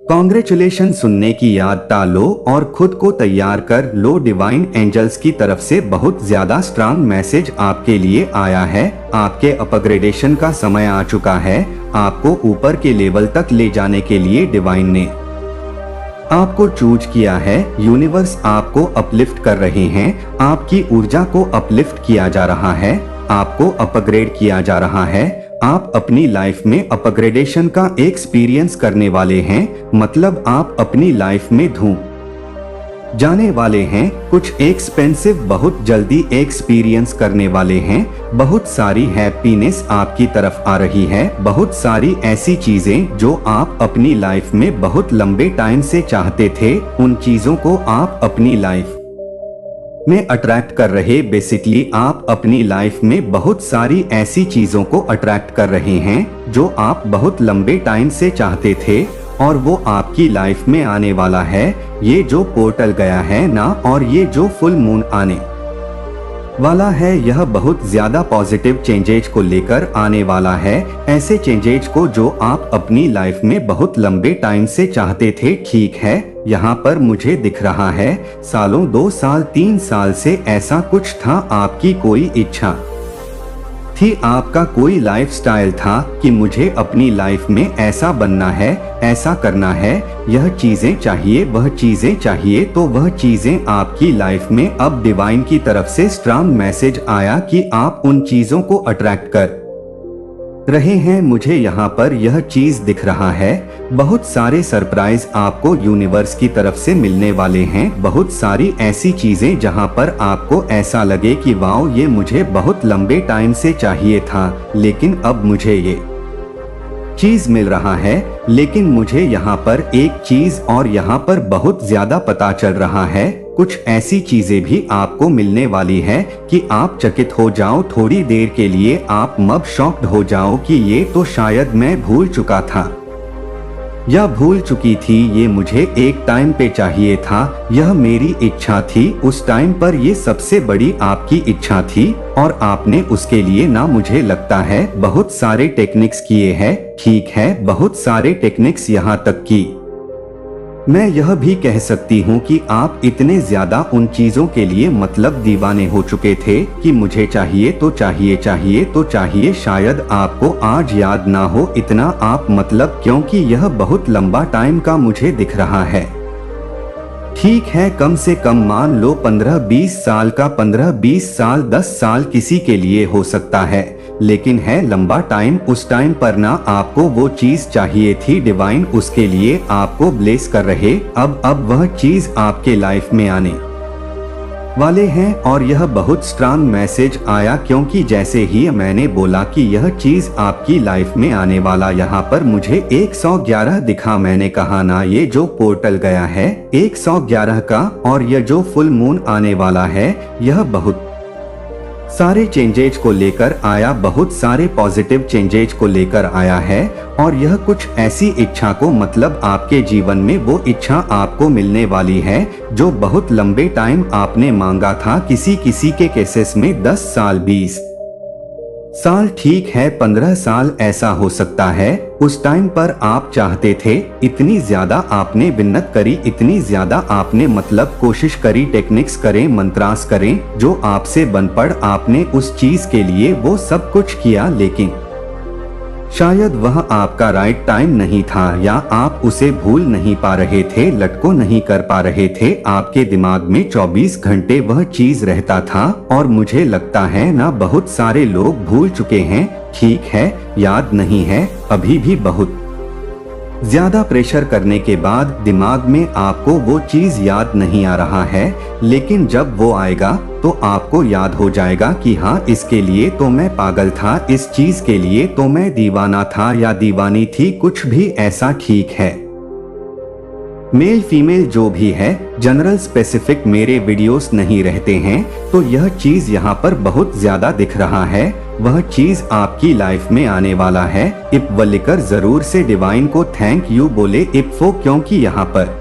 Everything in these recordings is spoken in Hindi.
कॉन्ग्रेचुलेशन सुनने की याद टालो और खुद को तैयार कर लो। डिवाइन एंजल्स की तरफ से बहुत ज्यादा स्ट्रांग मैसेज आपके लिए आया है। आपके अपग्रेडेशन का समय आ चुका है। आपको ऊपर के लेवल तक ले जाने के लिए डिवाइन ने आपको चूज किया है। यूनिवर्स आपको अपलिफ्ट कर रहे हैं। आपकी ऊर्जा को अपलिफ्ट किया जा रहा है। आपको अपग्रेड किया जा रहा है। आप अपनी लाइफ में अपग्रेडेशन का एक्सपीरियंस करने वाले हैं। मतलब आप अपनी लाइफ में धूम जाने वाले हैं। कुछ एक्सपेंसिव बहुत जल्दी एक्सपीरियंस करने वाले हैं। बहुत सारी हैप्पीनेस आपकी तरफ आ रही है। बहुत सारी ऐसी चीजें जो आप अपनी लाइफ में बहुत लंबे टाइम से चाहते थे, उन चीजों को आप अपनी लाइफ में अट्रैक्ट कर रहे। बेसिकली आप अपनी लाइफ में बहुत सारी ऐसी चीजों को अट्रैक्ट कर रहे हैं जो आप बहुत लंबे टाइम से चाहते थे और वो आपकी लाइफ में आने वाला है। ये जो पोर्टल गया है ना, और ये जो फुल मून आने वाला है, यह बहुत ज्यादा पॉजिटिव चेंजेज को लेकर आने वाला है। ऐसे चेंजेज को जो आप अपनी लाइफ में बहुत लंबे टाइम से चाहते थे। ठीक है, यहाँ पर मुझे दिख रहा है सालों, 2 साल 3 साल से ऐसा कुछ था। आपकी कोई इच्छा थी, आपका कोई लाइफस्टाइल था कि मुझे अपनी लाइफ में ऐसा बनना है, ऐसा करना है, यह चीजें चाहिए, वह चीजें चाहिए। तो वह चीजें आपकी लाइफ में अब डिवाइन की तरफ से स्ट्रांग मैसेज आया कि आप उन चीजों को अट्रैक्ट कर रहे हैं। मुझे यहाँ पर यह चीज दिख रहा है। बहुत सारे सरप्राइज आपको यूनिवर्स की तरफ से मिलने वाले हैं। बहुत सारी ऐसी चीजें जहाँ पर आपको ऐसा लगे कि वाओ, ये मुझे बहुत लंबे टाइम से चाहिए था, लेकिन अब मुझे ये चीज मिल रहा है। लेकिन मुझे यहाँ पर एक चीज और यहाँ पर बहुत ज्यादा पता चल रहा है, कुछ ऐसी चीजें भी आपको मिलने वाली है कि आप चकित हो जाओ। थोड़ी देर के लिए आप मब शॉक्ड हो जाओ कि ये तो शायद मैं भूल चुका था या भूल चुकी थी। ये मुझे एक टाइम पे चाहिए था, यह मेरी इच्छा थी। उस टाइम पर ये सबसे बड़ी आपकी इच्छा थी और आपने उसके लिए ना, मुझे लगता है बहुत सारे टेक्निक्स किए हैं। ठीक है, बहुत सारे टेक्निक्स, यहाँ तक कि मैं यह भी कह सकती हूँ कि आप इतने ज्यादा उन चीजों के लिए मतलब दीवाने हो चुके थे कि मुझे चाहिए तो चाहिए, चाहिए तो चाहिए। शायद आपको आज याद ना हो इतना आप मतलब, क्योंकि यह बहुत लंबा टाइम का मुझे दिख रहा है। ठीक है, कम से कम मान लो 15-20 साल का। 15-20 साल, 10 साल किसी के लिए हो सकता है, लेकिन है लंबा टाइम। उस टाइम पर ना आपको वो चीज चाहिए थी। डिवाइन उसके लिए आपको ब्लेस कर रहे। अब वह चीज आपके लाइफ में आने वाले हैं और यह बहुत स्ट्रांग मैसेज आया, क्योंकि जैसे ही मैंने बोला कि यह चीज आपकी लाइफ में आने वाला, यहाँ पर मुझे 111 दिखा। मैंने कहा ना, ये जो पोर्टल गया है 111 का, और यह जो फुल मून आने वाला है, यह बहुत सारे चेंजेज को लेकर आया, बहुत सारे पॉजिटिव चेंजेज को लेकर आया है। और यह कुछ ऐसी इच्छा को, मतलब आपके जीवन में वो इच्छा आपको मिलने वाली है जो बहुत लंबे टाइम आपने मांगा था। किसी किसी के केसेस में 10 साल, 20 साल, ठीक है 15 साल ऐसा हो सकता है। उस टाइम पर आप चाहते थे, इतनी ज्यादा आपने विन्नत करी, इतनी ज्यादा आपने मतलब कोशिश करी, टेक्निक्स करें, मंत्रास करें, जो आपसे बन पड़। आपने उस चीज के लिए वो सब कुछ किया, लेकिन शायद वह आपका राइट टाइम नहीं था, या आप उसे भूल नहीं पा रहे थे, लटको नहीं कर पा रहे थे। आपके दिमाग में 24 घंटे वह चीज रहता था और मुझे लगता है ना, बहुत सारे लोग भूल चुके हैं। ठीक है, याद नहीं है, अभी भी बहुत ज्यादा प्रेशर करने के बाद दिमाग में आपको वो चीज याद नहीं आ रहा है, लेकिन जब वो आएगा तो आपको याद हो जाएगा कि हाँ, इसके लिए तो मैं पागल था, इस चीज के लिए तो मैं दीवाना था या दीवानी थी, कुछ भी ऐसा। ठीक है, मेल फीमेल जो भी है, जनरल स्पेसिफिक मेरे वीडियोस नहीं रहते हैं, तो यह चीज यहाँ पर बहुत ज्यादा दिख रहा है। वह चीज आपकी लाइफ में आने वाला है। इप व लिकर जरूर से डिवाइन को थैंक यू बोले, इप्फो, क्योंकि यहाँ पर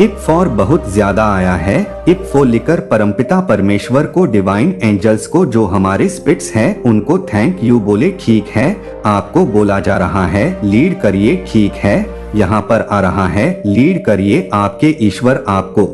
इप फॉर बहुत ज्यादा आया है। इप फो लिकर परमपिता परमेश्वर को, डिवाइन एंजल्स को, जो हमारे स्पिरिट्स हैं, उनको थैंक यू बोले। ठीक है, आपको बोला जा रहा है लीड करिए। ठीक है, यहाँ पर आ रहा है, लीड करिए। आपके ईश्वर आपको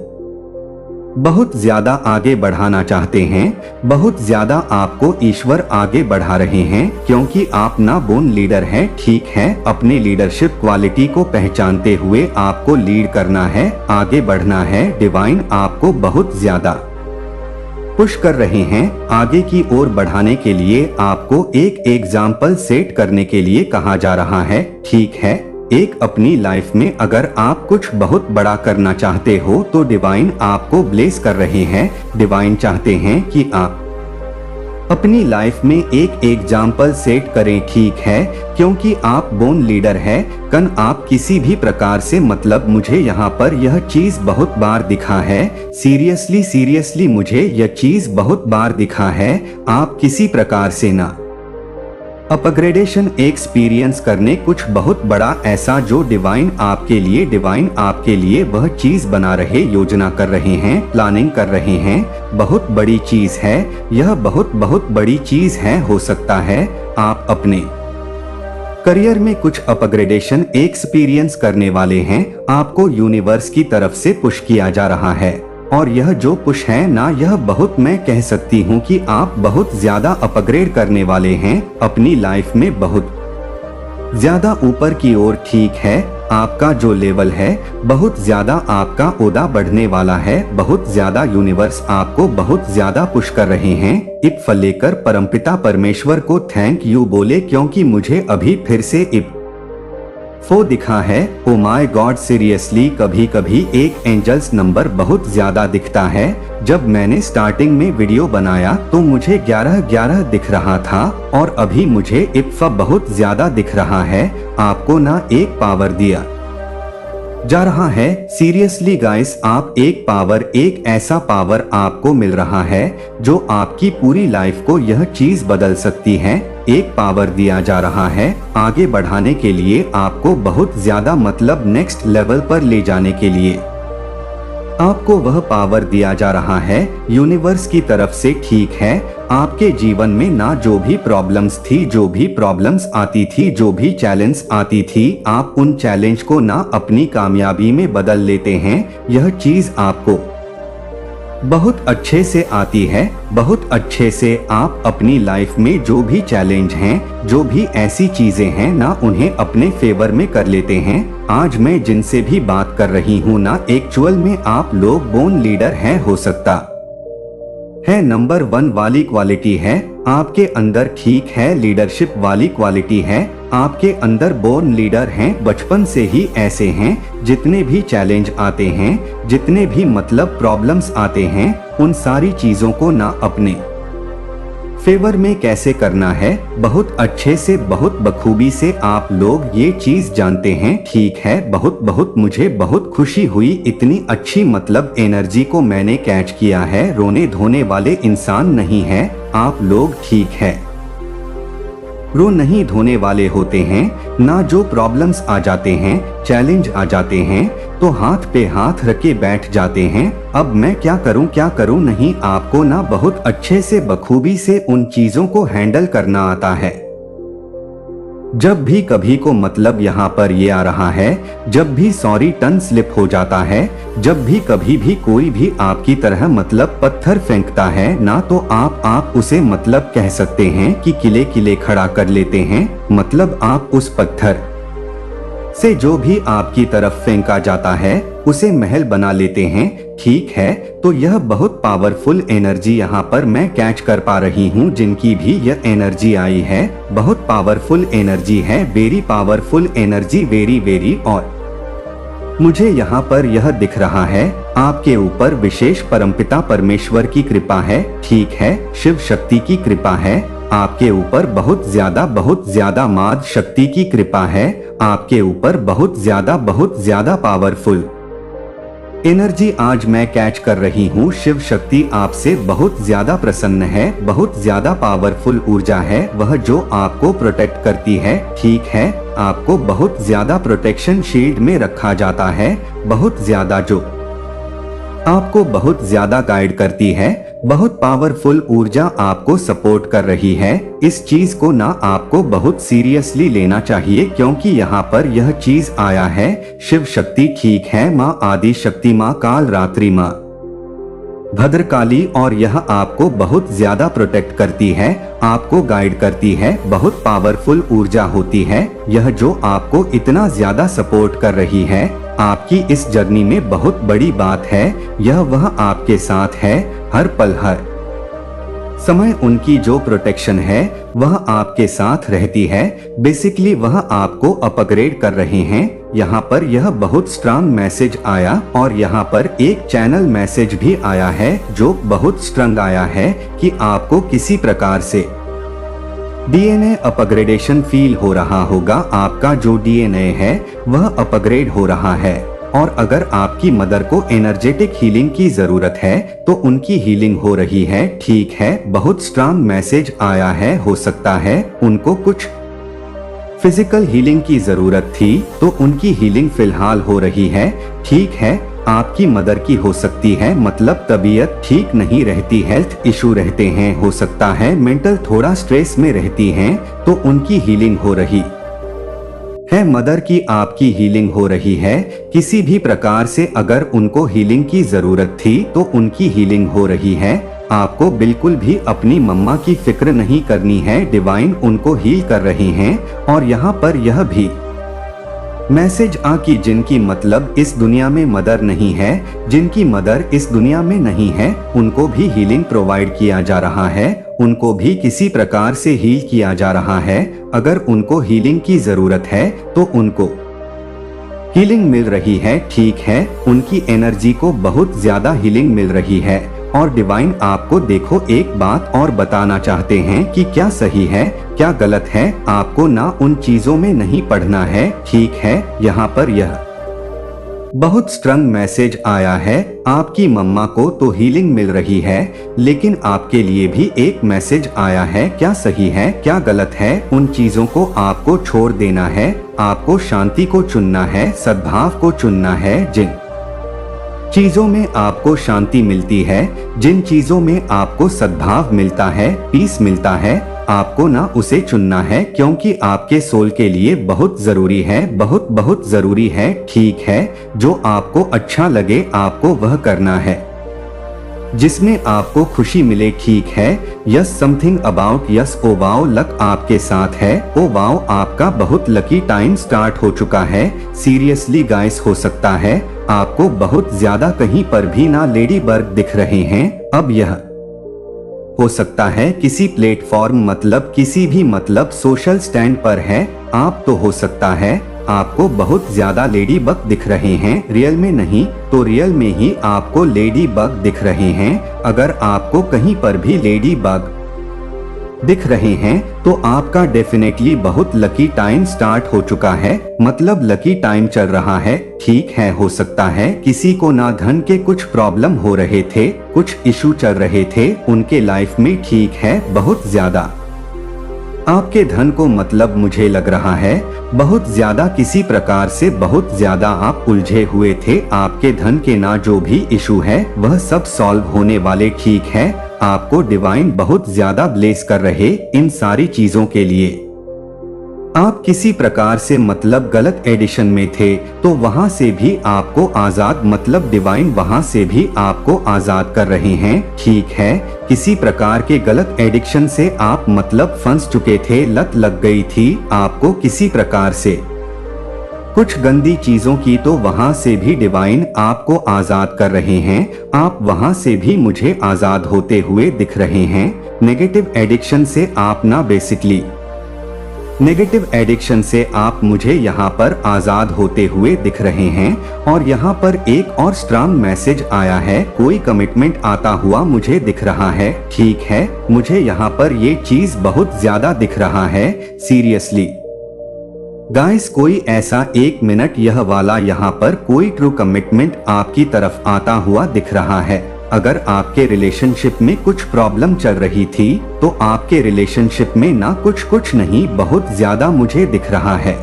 बहुत ज्यादा आगे बढ़ाना चाहते हैं, बहुत ज्यादा आपको ईश्वर आगे बढ़ा रहे हैं, क्योंकि आप ना बोर्न लीडर हैं। ठीक है, अपने लीडरशिप क्वालिटी को पहचानते हुए आपको लीड करना है, आगे बढ़ना है। डिवाइन आपको बहुत ज्यादा पुश कर रहे हैं, आगे की ओर बढ़ाने के लिए आपको एक एग्जाम्पल सेट करने के लिए कहा जा रहा है। ठीक है, एक अपनी लाइफ में अगर आप कुछ बहुत बड़ा करना चाहते हो तो डिवाइन आपको ब्लेस कर रहे हैं। डिवाइन चाहते हैं कि आप अपनी लाइफ में एक एग्जाम्पल सेट करें। ठीक है, क्योंकि आप बोर्न लीडर है। कन आप किसी भी प्रकार से, मतलब मुझे यहाँ पर यह चीज बहुत बार दिखा है, सीरियसली मुझे यह चीज बहुत बार दिखा है। आप किसी प्रकार से ना अपग्रेडेशन एक्सपीरियंस करने कुछ बहुत बड़ा ऐसा जो डिवाइन आपके लिए वह चीज बना रहे, योजना कर रहे हैं, प्लानिंग कर रहे हैं। बहुत बड़ी चीज है यह, बहुत बड़ी चीज है। हो सकता है आप अपने करियर में कुछ अपग्रेडेशन एक्सपीरियंस करने वाले हैं। आपको यूनिवर्स की तरफ से पुश किया जा रहा है, और यह जो पुश है ना, यह बहुत, मैं कह सकती हूँ कि आप बहुत ज्यादा अपग्रेड करने वाले हैं अपनी लाइफ में, बहुत ज्यादा ऊपर की ओर। ठीक है, आपका जो लेवल है, बहुत ज्यादा आपका ओहदा बढ़ने वाला है, बहुत ज्यादा यूनिवर्स आपको बहुत ज्यादा पुश कर रहे हैं। इफ लेकर परमपिता परमेश्वर को थैंक यू बोले, क्योंकि मुझे अभी फिर से इफ दिखा है। ओ माय गॉड, सीरियसली कभी कभी एक एंजल्स नंबर बहुत ज्यादा दिखता है। जब मैंने स्टार्टिंग में वीडियो बनाया तो मुझे 11 दिख रहा था, और अभी मुझे इफ बहुत ज्यादा दिख रहा है। आपको ना एक पावर दिया जा रहा है। सीरियसली गाइस, आप एक ऐसा पावर आपको मिल रहा है जो आपकी पूरी लाइफ को यह चीज बदल सकती है। एक पावर दिया जा रहा है आगे बढ़ाने के लिए, आपको बहुत ज्यादा, मतलब नेक्स्ट लेवल पर ले जाने के लिए आपको वह पावर दिया जा रहा है यूनिवर्स की तरफ से। ठीक है, आपके जीवन में ना जो भी प्रॉब्लम्स थी, जो भी प्रॉब्लम्स आती थी, जो भी चैलेंज आती थी, आप उन चैलेंज को ना अपनी कामयाबी में बदल लेते हैं। यह चीज आपको बहुत अच्छे से आती है, बहुत अच्छे से आप अपनी लाइफ में जो भी चैलेंज हैं, जो भी ऐसी चीजें हैं ना, उन्हें अपने फेवर में कर लेते हैं। आज मैं जिनसे भी बात कर रही हूँ ना, एक्चुअल में आप लोग बोर्न लीडर हैं, हो सकता है नंबर 1 वाली क्वालिटी है आपके अंदर। ठीक है, लीडरशिप वाली क्वालिटी है आपके अंदर। बोर्न लीडर हैं, बचपन से ही ऐसे हैं। जितने भी चैलेंज आते हैं, जितने भी, मतलब प्रॉब्लम्स आते हैं, उन सारी चीजों को ना अपने फेवर में कैसे करना है, बहुत अच्छे से, बहुत बखूबी से आप लोग ये चीज जानते हैं। ठीक है, बहुत मुझे बहुत खुशी हुई, इतनी अच्छी, मतलब एनर्जी को मैंने कैच किया है। रोने धोने वाले इंसान नहीं है आप लोग। ठीक है, रो नहीं धोने वाले होते हैं ना। जो प्रॉब्लम्स आ जाते हैं, चैलेंज आ जाते हैं, तो हाथ पे हाथ रखे बैठ जाते हैं। अब मैं क्या करूं नहीं, आपको ना बहुत अच्छे से, बखूबी से उन चीजों को हैंडल करना आता है। जब भी कभी को, मतलब यहाँ पर ये आ रहा है, जब भी सॉरी टन स्लिप हो जाता है, जब भी कभी भी कोई भी आपकी तरह, मतलब पत्थर फेंकता है ना, तो आप उसे, मतलब कह सकते हैं कि किले खड़ा कर लेते हैं। मतलब आप उस पत्थर से जो भी आपकी तरफ फेंका जाता है उसे महल बना लेते हैं। ठीक है, तो यह बहुत पावरफुल एनर्जी यहाँ पर मैं कैच कर पा रही हूँ। जिनकी भी यह एनर्जी आई है, बहुत पावरफुल एनर्जी है, वेरी पावरफुल एनर्जी, वेरी। और मुझे यहाँ पर यह दिख रहा है आपके ऊपर विशेष परमपिता परमेश्वर की कृपा है। ठीक है, शिव शक्ति की कृपा है आपके ऊपर, बहुत ज्यादा माद शक्ति की कृपा है आपके ऊपर, बहुत ज्यादा पावरफुल एनर्जी आज मैं कैच कर रही हूँ। शिव शक्ति आपसे बहुत ज्यादा प्रसन्न है, बहुत ज्यादा पावरफुल ऊर्जा है वह, जो आपको प्रोटेक्ट करती है। ठीक है, आपको बहुत ज्यादा प्रोटेक्शन शील्ड में रखा जाता है, बहुत ज्यादा, जो आपको बहुत ज्यादा गाइड करती है। बहुत पावरफुल ऊर्जा आपको सपोर्ट कर रही है। इस चीज को ना आपको बहुत सीरियसली लेना चाहिए, क्योंकि यहाँ पर यह चीज आया है शिव शक्ति, ठीक है, माँ आदि शक्ति, माँ काल रात्रि, माँ भद्रकाली, और यह आपको बहुत ज्यादा प्रोटेक्ट करती है, आपको गाइड करती है। बहुत पावरफुल ऊर्जा होती है यह, जो आपको इतना ज्यादा सपोर्ट कर रही है। आपकी इस जर्नी में बहुत बड़ी बात है, यह वह आपके साथ है हर पल हर समय। उनकी जो प्रोटेक्शन है वह आपके साथ रहती है। बेसिकली वह आपको अपग्रेड कर रहे हैं। यहाँ पर यह बहुत स्ट्रांग मैसेज आया, और यहाँ पर एक चैनल मैसेज भी आया है जो बहुत स्ट्रांग आया है कि आपको किसी प्रकार से डीएनए अपग्रेडेशन फील हो रहा होगा। आपका जो डीएनए है वह अपग्रेड हो रहा है, और अगर आपकी मदर को एनर्जेटिक हीलिंग की जरूरत है तो उनकी हीलिंग हो रही है, ठीक है। बहुत स्ट्रांग मैसेज आया है, हो सकता है उनको कुछ फिजिकल हीलिंग की जरूरत थी तो उनकी हीलिंग फिलहाल हो रही है, ठीक है। आपकी मदर की हो सकती है, मतलब तबीयत ठीक नहीं रहती, हेल्थ इशू रहते हैं, हो सकता है मेंटल थोड़ा स्ट्रेस में रहती हैं, तो उनकी हीलिंग हो रही है। मदर की आपकी हीलिंग हो रही है। किसी भी प्रकार से अगर उनको हीलिंग की जरूरत थी तो उनकी हीलिंग हो रही है। आपको बिल्कुल भी अपनी मम्मा की फिक्र नहीं करनी है, डिवाइन उनको हील कर रहे हैं। और यहाँ पर यह भी मैसेज आ कि जिनकी मतलब इस दुनिया में मदर नहीं है, जिनकी मदर इस दुनिया में नहीं है, उनको भी हीलिंग प्रोवाइड किया जा रहा है, उनको भी किसी प्रकार से हील किया जा रहा है। अगर उनको हीलिंग की जरूरत है तो उनको हीलिंग मिल रही है, ठीक है। उनकी एनर्जी को बहुत ज्यादा हीलिंग मिल रही है। और डिवाइन आपको देखो एक बात और बताना चाहते हैं कि क्या सही है क्या गलत है, आपको ना उन चीजों में नहीं पढ़ना है, ठीक है। यहाँ पर यह बहुत स्ट्रांग मैसेज आया है, आपकी मम्मा को तो हीलिंग मिल रही है, लेकिन आपके लिए भी एक मैसेज आया है। क्या सही है क्या गलत है, उन चीजों को आपको छोड़ देना है, आपको शांति को चुनना है, सद्भाव को चुनना है। जिन चीजों में आपको शांति मिलती है, जिन चीजों में आपको सद्भाव मिलता है, पीस मिलता है, आपको ना उसे चुनना है, क्योंकि आपके सोल के लिए बहुत जरूरी है, बहुत बहुत जरूरी है, ठीक है। जो आपको अच्छा लगे आपको वह करना है, जिसमें आपको खुशी मिले, ठीक है। Yes something about yes, oh wow luck आपके साथ है, ओ वाओ आपका बहुत लकी टाइम स्टार्ट हो चुका है। सीरियसली गाइस, हो सकता है आपको बहुत ज्यादा कहीं पर भी ना लेडी बर्ड दिख रहे हैं। अब यह हो सकता है किसी प्लेटफॉर्म, मतलब किसी भी मतलब सोशल स्टैंड पर है आप, तो हो सकता है आपको बहुत ज्यादा लेडी बग दिख रहे हैं। रियल में नहीं तो रियल में ही आपको लेडी बग दिख रहे हैं। अगर आपको कहीं पर भी लेडी बग दिख रहे हैं तो आपका डेफिनेटली बहुत लकी टाइम स्टार्ट हो चुका है, मतलब लकी टाइम चल रहा है, ठीक है। हो सकता है किसी को ना धन के कुछ प्रॉब्लम हो रहे थे, कुछ इशू चल रहे थे उनके लाइफ में, ठीक है। बहुत ज्यादा आपके धन को मतलब मुझे लग रहा है बहुत ज्यादा किसी प्रकार से बहुत ज्यादा आप उलझे हुए थे। आपके धन के ना जो भी इशू है वह सब सॉल्व होने वाले, ठीक है। आपको डिवाइन बहुत ज्यादा ब्लेस कर रहे इन सारी चीजों के लिए। आप किसी प्रकार से मतलब गलत एडिशन में थे तो वहां से भी आपको आजाद, मतलब डिवाइन वहां से भी आपको आजाद कर रहे हैं, ठीक है। किसी प्रकार के गलत एडिक्शन से आप मतलब फंस चुके थे, लत लग गई थी आपको किसी प्रकार से कुछ गंदी चीजों की, तो वहां से भी डिवाइन आपको आजाद कर रहे हैं। आप वहां से भी मुझे आजाद होते हुए दिख रहे हैं। नेगेटिव एडिक्शन से आप ना बेसिकली नेगेटिव एडिक्शन से आप मुझे यहाँ पर आजाद होते हुए दिख रहे हैं। और यहाँ पर एक और स्ट्रांग मैसेज आया है, कोई कमिटमेंट आता हुआ मुझे दिख रहा है, ठीक है। मुझे यहाँ पर ये चीज बहुत ज्यादा दिख रहा है, सीरियसली गाइस। कोई ऐसा 1 मिनट यह वाला यहाँ पर कोई ट्रू कमिटमेंट आपकी तरफ आता हुआ दिख रहा है। अगर आपके रिलेशनशिप में कुछ प्रॉब्लम चल रही थी तो आपके रिलेशनशिप में ना कुछ नहीं बहुत ज्यादा मुझे दिख रहा है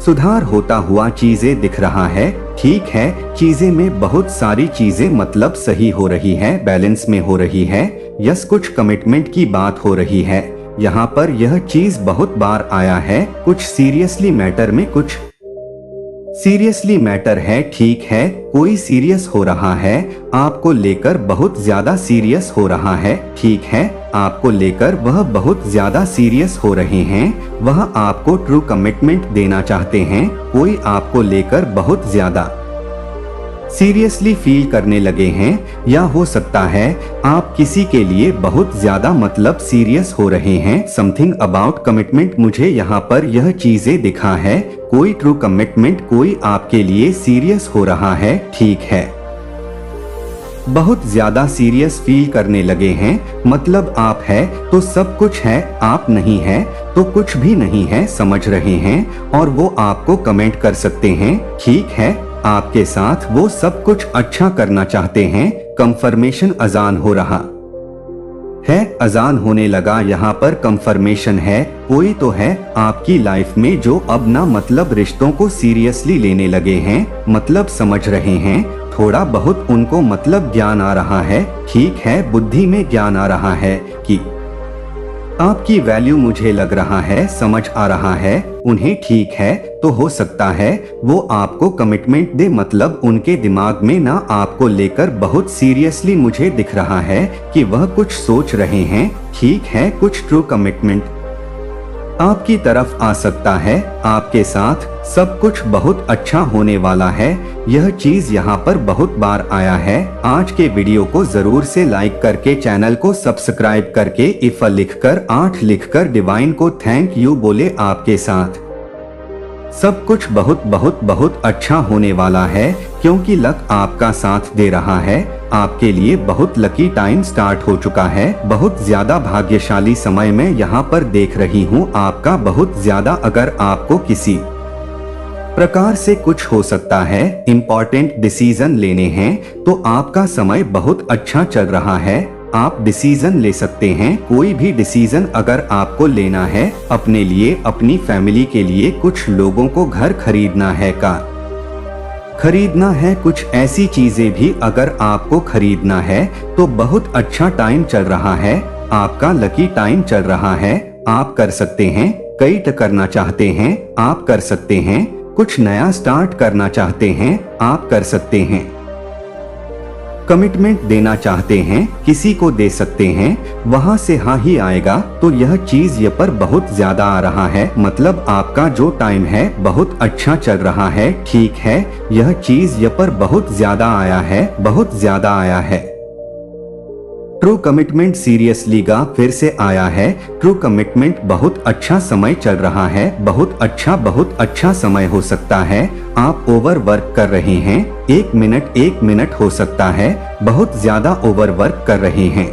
सुधार होता हुआ चीजें दिख रहा है, ठीक है, चीजें में बहुत सारी चीजें मतलब सही हो रही है, बैलेंस में हो रही है। यस, कुछ कमिटमेंट की बात हो रही है। यहाँ पर यह चीज बहुत बार आया है, कुछ सीरियसली मैटर में, कुछ सीरियसली मैटर है। ठीक है, कोई सीरियस हो रहा है, आपको लेकर बहुत ज्यादा सीरियस हो रहा है। ठीक है, आपको लेकर वह बहुत ज्यादा सीरियस हो रहे हैं, वह आपको ट्रू कमिटमेंट देना चाहते हैं। कोई आपको लेकर बहुत ज्यादा सीरियसली फील करने लगे हैं, या हो सकता है आप किसी के लिए बहुत ज्यादा मतलब सीरियस हो रहे हैं। समथिंग अबाउट कमिटमेंट, मुझे यहाँ पर यह चीजें दिखा है, कोई ट्रू कमिटमेंट, कोई आपके लिए सीरियस हो रहा है। ठीक है, बहुत ज्यादा सीरियस फील करने लगे हैं, मतलब आप है तो सब कुछ है, आप नहीं है तो कुछ भी नहीं है, समझ रहे हैं। और वो आपको कमेंट कर सकते हैं। ठीक है, आपके साथ वो सब कुछ अच्छा करना चाहते हैं। कंफर्मेशन, अजान हो रहा है, अजान होने लगा, यहाँ पर कंफर्मेशन है। कोई तो है आपकी लाइफ में जो अब ना मतलब रिश्तों को सीरियसली लेने लगे हैं, मतलब समझ रहे हैं। थोड़ा बहुत उनको मतलब ज्ञान आ रहा है। ठीक है, बुद्धि में ज्ञान आ रहा है कि आपकी वैल्यू, मुझे लग रहा है, समझ आ रहा है उन्हें। ठीक है, तो हो सकता है वो आपको कमिटमेंट दे, मतलब उनके दिमाग में ना आपको लेकर बहुत सीरियसली, मुझे दिख रहा है कि वह कुछ सोच रहे हैं। ठीक है, कुछ ट्रू कमिटमेंट आपकी तरफ आ सकता है, आपके साथ सब कुछ बहुत अच्छा होने वाला है। यह चीज यहाँ पर बहुत बार आया है। आज के वीडियो को जरूर से लाइक करके, चैनल को सब्सक्राइब करके, इफ लिखकर 8 लिखकर डिवाइन को थैंक यू बोले। आपके साथ सब कुछ बहुत बहुत बहुत अच्छा होने वाला है, क्योंकि लक आपका साथ दे रहा है। आपके लिए बहुत लकी टाइम स्टार्ट हो चुका है, बहुत ज्यादा भाग्यशाली समय में यहाँ पर देख रही हूँ आपका, बहुत ज्यादा। अगर आपको किसी प्रकार से कुछ हो सकता है, इम्पोर्टेंट डिसीजन लेने हैं, तो आपका समय बहुत अच्छा चल रहा है। आप डिसीजन ले सकते हैं, कोई भी डिसीजन अगर आपको लेना है, अपने लिए, अपनी फैमिली के लिए, कुछ लोगों को घर खरीदना है, कार खरीदना है, कुछ ऐसी चीजें भी अगर आपको खरीदना है तो बहुत अच्छा टाइम चल रहा है, आपका लकी टाइम चल रहा है। आप कर सकते हैं, कई करना चाहते हैं, आप कर सकते हैं, कुछ नया स्टार्ट करना चाहते हैं, आप कर सकते हैं, कमिटमेंट देना चाहते हैं, किसी को दे सकते हैं, वहां से हाँ ही आएगा। तो यह चीज ये पर बहुत ज्यादा आ रहा है, मतलब आपका जो टाइम है बहुत अच्छा चल रहा है। ठीक है, यह चीज ये पर बहुत ज्यादा आया है, बहुत ज्यादा आया है। ट्रू कमिटमेंट सीरियसली का फिर से आया है। ट्रू कमिटमेंट, बहुत अच्छा समय चल रहा है, बहुत अच्छा समय हो सकता है। आप ओवर वर्क कर रहे हैं, 1 मिनट हो सकता है, बहुत ज्यादा ओवर वर्क कर रहे हैं।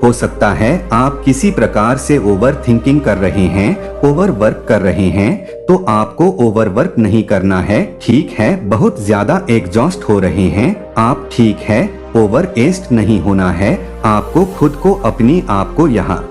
हो सकता है आप किसी प्रकार से ओवर थिंकिंग कर रहे हैं, ओवर वर्क कर रहे हैं, तो आपको ओवर वर्क नहीं करना है। ठीक है, बहुत ज्यादा एग्जॉस्ट हो रहे हैं आप। ठीक है, ओवर एस्ट नहीं होना है, आपको खुद को, अपनी आप को यहाँ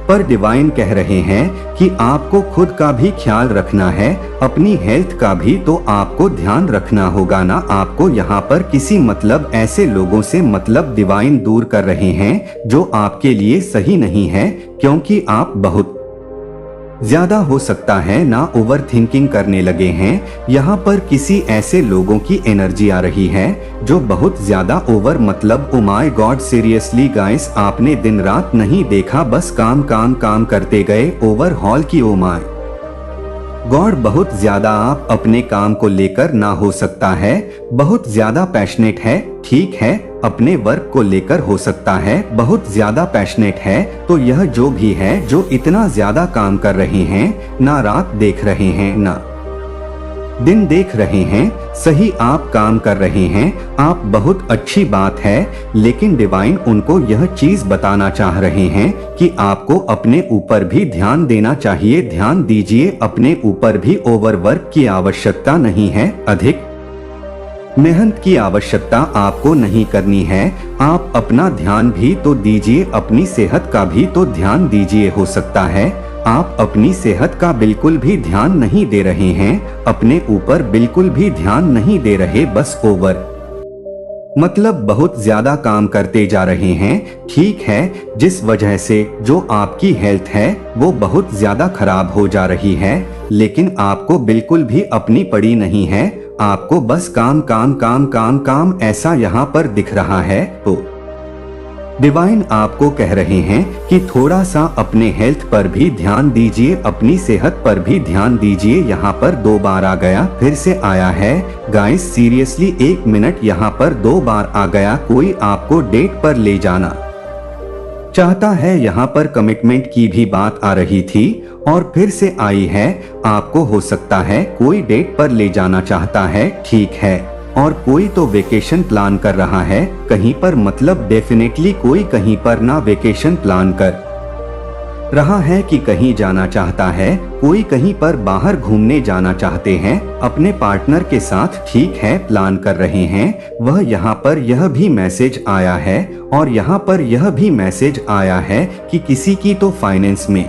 पर डिवाइन कह रहे हैं कि आपको खुद का भी ख्याल रखना है, अपनी हेल्थ का भी तो आपको ध्यान रखना होगा ना। आपको यहाँ पर किसी मतलब ऐसे लोगों से मतलब डिवाइन दूर कर रहे हैं जो आपके लिए सही नहीं है, क्योंकि आप बहुत ज्यादा हो सकता है ना ओवर थिंकिंग करने लगे हैं। यहाँ पर किसी ऐसे लोगों की एनर्जी आ रही है जो बहुत ज्यादा ओवर, मतलब oh my God, seriously guys, आपने दिन रात नहीं देखा, बस काम काम काम करते गए, ओवरहॉल की। ओ माय गॉड, बहुत ज्यादा आप अपने काम को लेकर ना हो सकता है, बहुत ज्यादा पैशनेट है। ठीक है, अपने वर्क को लेकर हो सकता है, बहुत ज्यादा पैशनेट है। तो यह जो भी है, जो इतना ज्यादा काम कर रहे हैं, ना रात देख रहे हैं ना दिन देख रहे हैं, सही आप काम कर रहे हैं, आप बहुत अच्छी बात है। लेकिन डिवाइन उनको यह चीज बताना चाह रहे हैं कि आपको अपने ऊपर भी ध्यान देना चाहिए, ध्यान दीजिए अपने ऊपर भी। ओवरवर्क की आवश्यकता नहीं है, अधिक मेहनत की आवश्यकता आपको नहीं करनी है। आप अपना ध्यान भी तो दीजिए, अपनी सेहत का भी तो ध्यान दीजिए। हो सकता है आप अपनी सेहत का बिल्कुल भी ध्यान नहीं दे रहे हैं, अपने ऊपर बिल्कुल भी ध्यान नहीं दे रहे, बस ओवर मतलब बहुत ज्यादा काम करते जा रहे हैं। ठीक है, जिस वजह से जो आपकी हेल्थ है वो बहुत ज्यादा खराब हो जा रही है, लेकिन आपको बिल्कुल भी अपनी पड़ी नहीं है। आपको बस काम काम काम काम काम ऐसा यहाँ पर दिख रहा है। तो डिवाइन आपको कह रहे हैं कि थोड़ा सा अपने हेल्थ पर भी ध्यान दीजिए, अपनी सेहत पर भी ध्यान दीजिए। यहाँ पर 2 बार आ गया, फिर से आया है। गाइस सीरियसली 1 मिनट, यहाँ पर 2 बार आ गया। कोई आपको डेट पर ले जाना चाहता है, यहाँ पर कमिटमेंट की भी बात आ रही थी और फिर से आई है। आपको हो सकता है कोई डेट पर ले जाना चाहता है, ठीक है, और कोई तो वेकेशन प्लान कर रहा है कहीं पर, मतलब डेफिनेटली कोई कहीं पर ना वेकेशन प्लान कर रहा है कि कहीं जाना चाहता है, कोई कहीं पर बाहर घूमने जाना चाहते हैं अपने पार्टनर के साथ, ठीक है, प्लान कर रहे हैं। वह यहाँ पर यह भी मैसेज आया है और यहाँ पर यह भी मैसेज आया है कि किसी की तो फाइनेंस में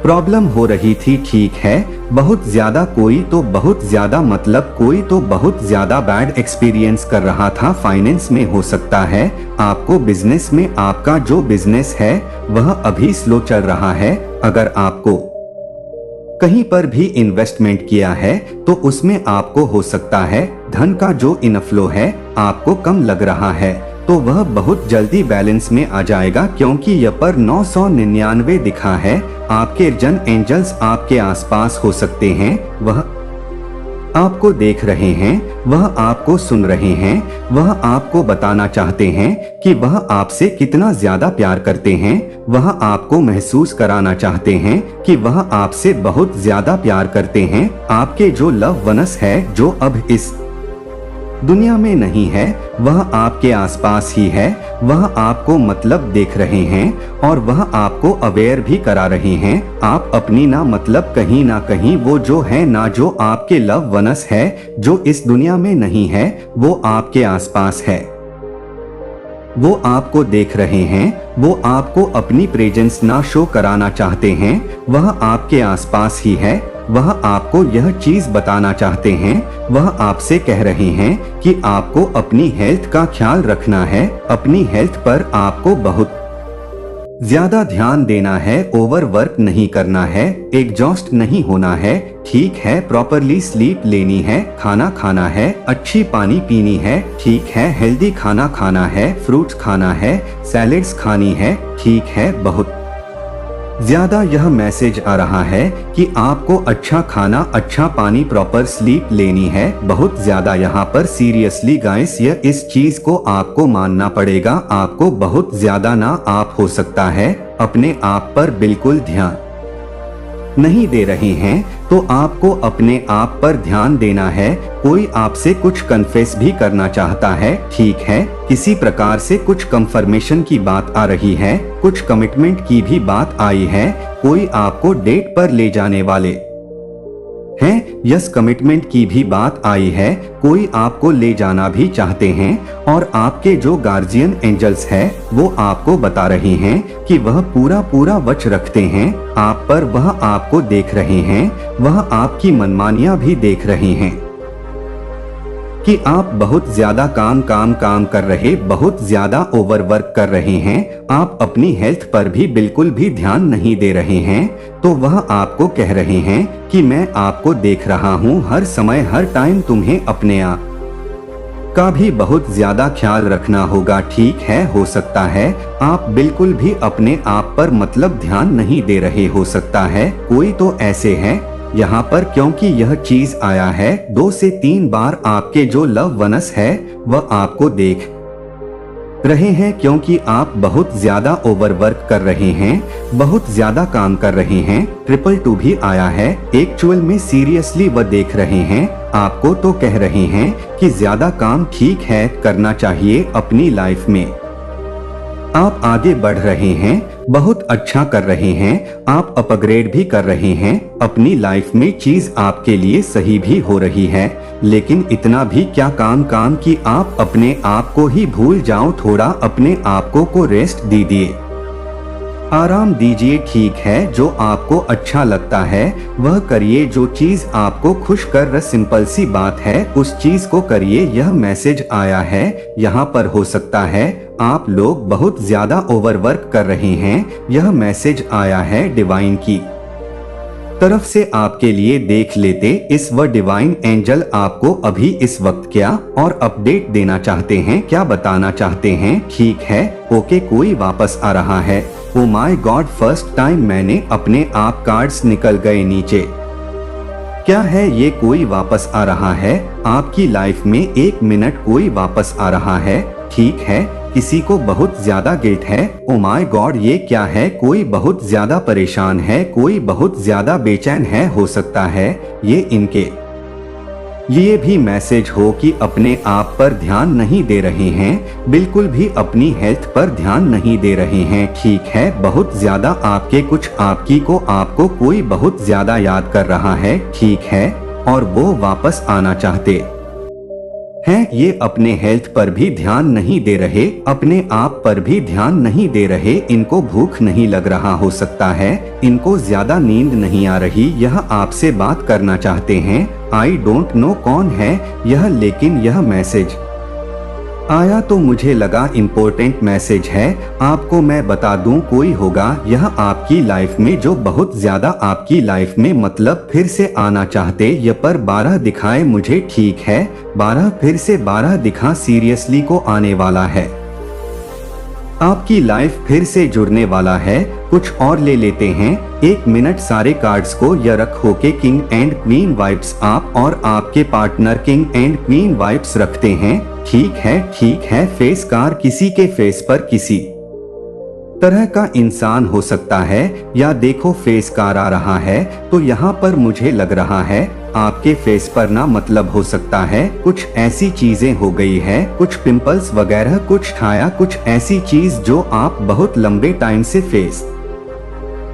प्रॉब्लम हो रही थी, ठीक है, बहुत ज्यादा, कोई तो बहुत ज्यादा, मतलब कोई तो बहुत ज्यादा बैड एक्सपीरियंस कर रहा था फाइनेंस में। हो सकता है आपको बिजनेस में, आपका जो बिजनेस है वह अभी स्लो चल रहा है। अगर आपको कहीं पर भी इन्वेस्टमेंट किया है तो उसमें आपको हो सकता है धन का जो इनफ्लो है आपको कम लग रहा है, तो वह बहुत जल्दी बैलेंस में आ जाएगा, क्योंकि यह पर 999 दिखा है। आपके जन एंजल्स आपके आसपास हो सकते हैं, वह आपको देख रहे हैं, वह आपको सुन रहे हैं, वह आपको बताना चाहते हैं कि वह आपसे कितना ज्यादा प्यार करते हैं। वह आपको महसूस कराना चाहते हैं कि वह आपसे बहुत ज्यादा प्यार करते हैं। आपके जो लव वनस है, जो अब इस दुनिया में नहीं है, वह आपके आसपास ही है। वह आपको मतलब देख रहे हैं और वह आपको अवेयर भी करा रहे हैं। आप अपनी ना मतलब कहीं ना कहीं वो जो है ना, जो आपके लव वनस है, जो इस दुनिया में नहीं है, वो आपके आसपास है। वो आपको देख रहे हैं, वो आपको अपनी प्रेजेंस ना शो कराना चाहते हैं। वह आपके आसपास ही है, वह आपको यह चीज बताना चाहते हैं। वह आपसे कह रहे हैं कि आपको अपनी हेल्थ का ख्याल रखना है, अपनी हेल्थ पर आपको बहुत ज्यादा ध्यान देना है, ओवर वर्क नहीं करना है, एग्जॉस्ट नहीं होना है, ठीक है, प्रॉपरली स्लीप लेनी है, खाना खाना है, अच्छी पानी पीनी है, ठीक है, हेल्दी खाना खाना है, फ्रूट्स खाना है, सैलेड्स खानी है, ठीक है। बहुत ज्यादा यह मैसेज आ रहा है कि आपको अच्छा खाना, अच्छा पानी, प्रॉपर स्लीप लेनी है, बहुत ज्यादा। यहाँ पर सीरियसली गाइस यह इस चीज को आपको मानना पड़ेगा। आपको बहुत ज्यादा ना, आप हो सकता है अपने आप पर बिल्कुल ध्यान नहीं दे रहे हैं, तो आपको अपने आप पर ध्यान देना है। कोई आपसे कुछ कन्फेस भी करना चाहता है, ठीक है, किसी प्रकार से कुछ कंफर्मेशन की बात आ रही है, कुछ कमिटमेंट की भी बात आई है। कोई आपको डेट पर ले जाने वाले हैं, यस, कमिटमेंट की भी बात आई है। कोई आपको ले जाना भी चाहते हैं और आपके जो गार्जियन एंजल्स है वो आपको बता रहे हैं कि वह पूरा पूरा वच रखते हैं आप पर। वह आपको देख रहे हैं, वह आपकी मनमानियां भी देख रहे हैं कि आप बहुत ज्यादा काम कर रहे, बहुत ज्यादा ओवरवर्क कर रहे हैं। आप अपनी हेल्थ पर भी बिल्कुल भी ध्यान नहीं दे रहे हैं। तो वह आपको कह रहे हैं कि मैं आपको देख रहा हूँ हर समय, हर टाइम। तुम्हें अपने आप का भी बहुत ज्यादा ख्याल रखना होगा, ठीक है। हो सकता है आप बिल्कुल भी अपने आप पर मतलब ध्यान नहीं दे रहे, हो सकता है कोई तो ऐसे है यहाँ पर, क्योंकि यह चीज आया है 2 से 3 बार। आपके जो लव वनस है वह आपको देख रहे हैं, क्योंकि आप बहुत ज्यादा ओवरवर्क कर रहे हैं, बहुत ज्यादा काम कर रहे हैं। 222 भी आया है, एक्चुअल में सीरियसली वह देख रहे हैं आपको, तो कह रहे हैं कि ज्यादा काम ठीक है, करना चाहिए अपनी लाइफ में। आप आगे बढ़ रहे हैं, बहुत अच्छा कर रहे हैं, आप अपग्रेड भी कर रहे हैं अपनी लाइफ में, चीज आपके लिए सही भी हो रही है। लेकिन इतना भी क्या काम कि आप अपने आप को ही भूल जाओ, थोड़ा अपने आप को रेस्ट दीजिए। आराम दीजिए, ठीक है। जो आपको अच्छा लगता है वह करिए, जो चीज आपको खुश कर, सिंपल सी बात है, उस चीज को करिए। यह मैसेज आया है यहाँ पर, हो सकता है आप लोग बहुत ज्यादा ओवरवर्क कर रहे हैं। यह मैसेज आया है डिवाइन की तरफ से आपके लिए, देख लेते इस व डिवाइन एंजल आपको अभी इस वक्त क्या और अपडेट देना चाहते हैं, क्या बताना चाहते हैं। ठीक है, ओके, कोई वापस आ रहा है। Oh my God, first time मैंने अपने आप कार्ड्स निकल गए नीचे। क्या है ये, कोई वापस आ रहा है आपकी लाइफ में। 1 मिनट, कोई वापस आ रहा है। ठीक है, किसी को बहुत ज्यादा गिल्ट है। ओ माय गॉड, ये क्या है, कोई बहुत ज्यादा परेशान है, कोई बहुत ज्यादा बेचैन है। हो सकता है ये इनके लिए भी मैसेज हो कि अपने आप पर ध्यान नहीं दे रहे हैं, बिल्कुल भी अपनी हेल्थ पर ध्यान नहीं दे रहे हैं। ठीक है, बहुत ज्यादा आपके कुछ आपको कोई बहुत ज्यादा याद कर रहा है। ठीक है, और वो वापस आना चाहते हैं। ये अपने हेल्थ पर भी ध्यान नहीं दे रहे, अपने आप पर भी ध्यान नहीं दे रहे। इनको भूख नहीं लग रहा, हो सकता है इनको ज्यादा नींद नहीं आ रही। यह आपसे बात करना चाहते हैं। आई डोंट नो कौन है यह, लेकिन यह मैसेज आया तो मुझे लगा इम्पोर्टेंट मैसेज है। आपको मैं बता दूं, कोई होगा यह आपकी लाइफ में जो बहुत ज्यादा आपकी लाइफ में मतलब फिर से आना चाहते। यह पर 12 दिखाए मुझे। ठीक है, 12 फिर से 12 दिखा, सीरियसली को आने वाला है। आपकी लाइफ फिर से जुड़ने वाला है। कुछ और ले लेते हैं। 1 मिनट, सारे कार्ड्स को यह रखो के किंग एंड क्वीन वाइब्स, आप और आपके partner king and queen vibes रखते हैं। ठीक है, फेस कार, किसी के फेस पर किसी तरह का इंसान हो सकता है, या देखो फेस कार आ रहा है तो यहाँ पर मुझे लग रहा है आपके फेस पर ना मतलब हो सकता है कुछ ऐसी चीजें हो गई है, कुछ पिंपल्स वगैरह कुछ छाया, कुछ ऐसी चीज जो आप बहुत लंबे टाइम से फेस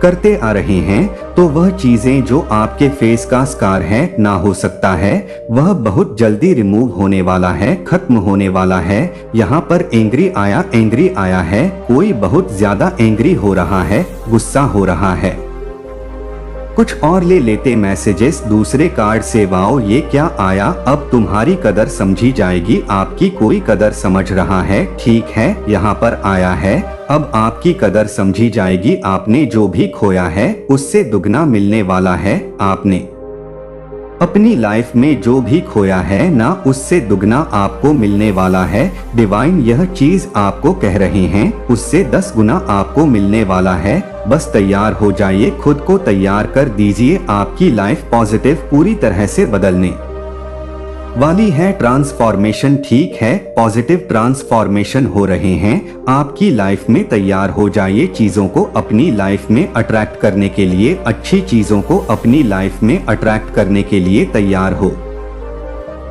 करते आ रहे हैं। तो वह चीजें जो आपके फेस का स्कार है ना, हो सकता है वह बहुत जल्दी रिमूव होने वाला है, खत्म होने वाला है। यहाँ पर एंग्री आया है, कोई बहुत ज्यादा एंग्री हो रहा है, गुस्सा हो रहा है। कुछ और ले लेते मैसेजेस दूसरे कार्ड से। वाओ, ये क्या आया, अब तुम्हारी कदर समझी जाएगी, आपकी कोई कदर समझ रहा है। ठीक है, यहाँ पर आया है, अब आपकी कदर समझी जाएगी। आपने जो भी खोया है उससे दुगना मिलने वाला है। आपने अपनी लाइफ में जो भी खोया है ना, उससे दुगना आपको मिलने वाला है। डिवाइन यह चीज आपको कह रहे हैं, उससे 10 गुना आपको मिलने वाला है। बस तैयार हो जाइए, खुद को तैयार कर दीजिए। आपकी लाइफ पॉजिटिव पूरी तरह से बदलने वाली है। ट्रांसफॉर्मेशन, ठीक है, पॉजिटिव ट्रांसफॉर्मेशन हो रहे हैं आपकी लाइफ में। तैयार हो जाइए चीजों को अपनी लाइफ में अट्रैक्ट करने के लिए, अच्छी चीजों को अपनी लाइफ में अट्रैक्ट करने के लिए तैयार हो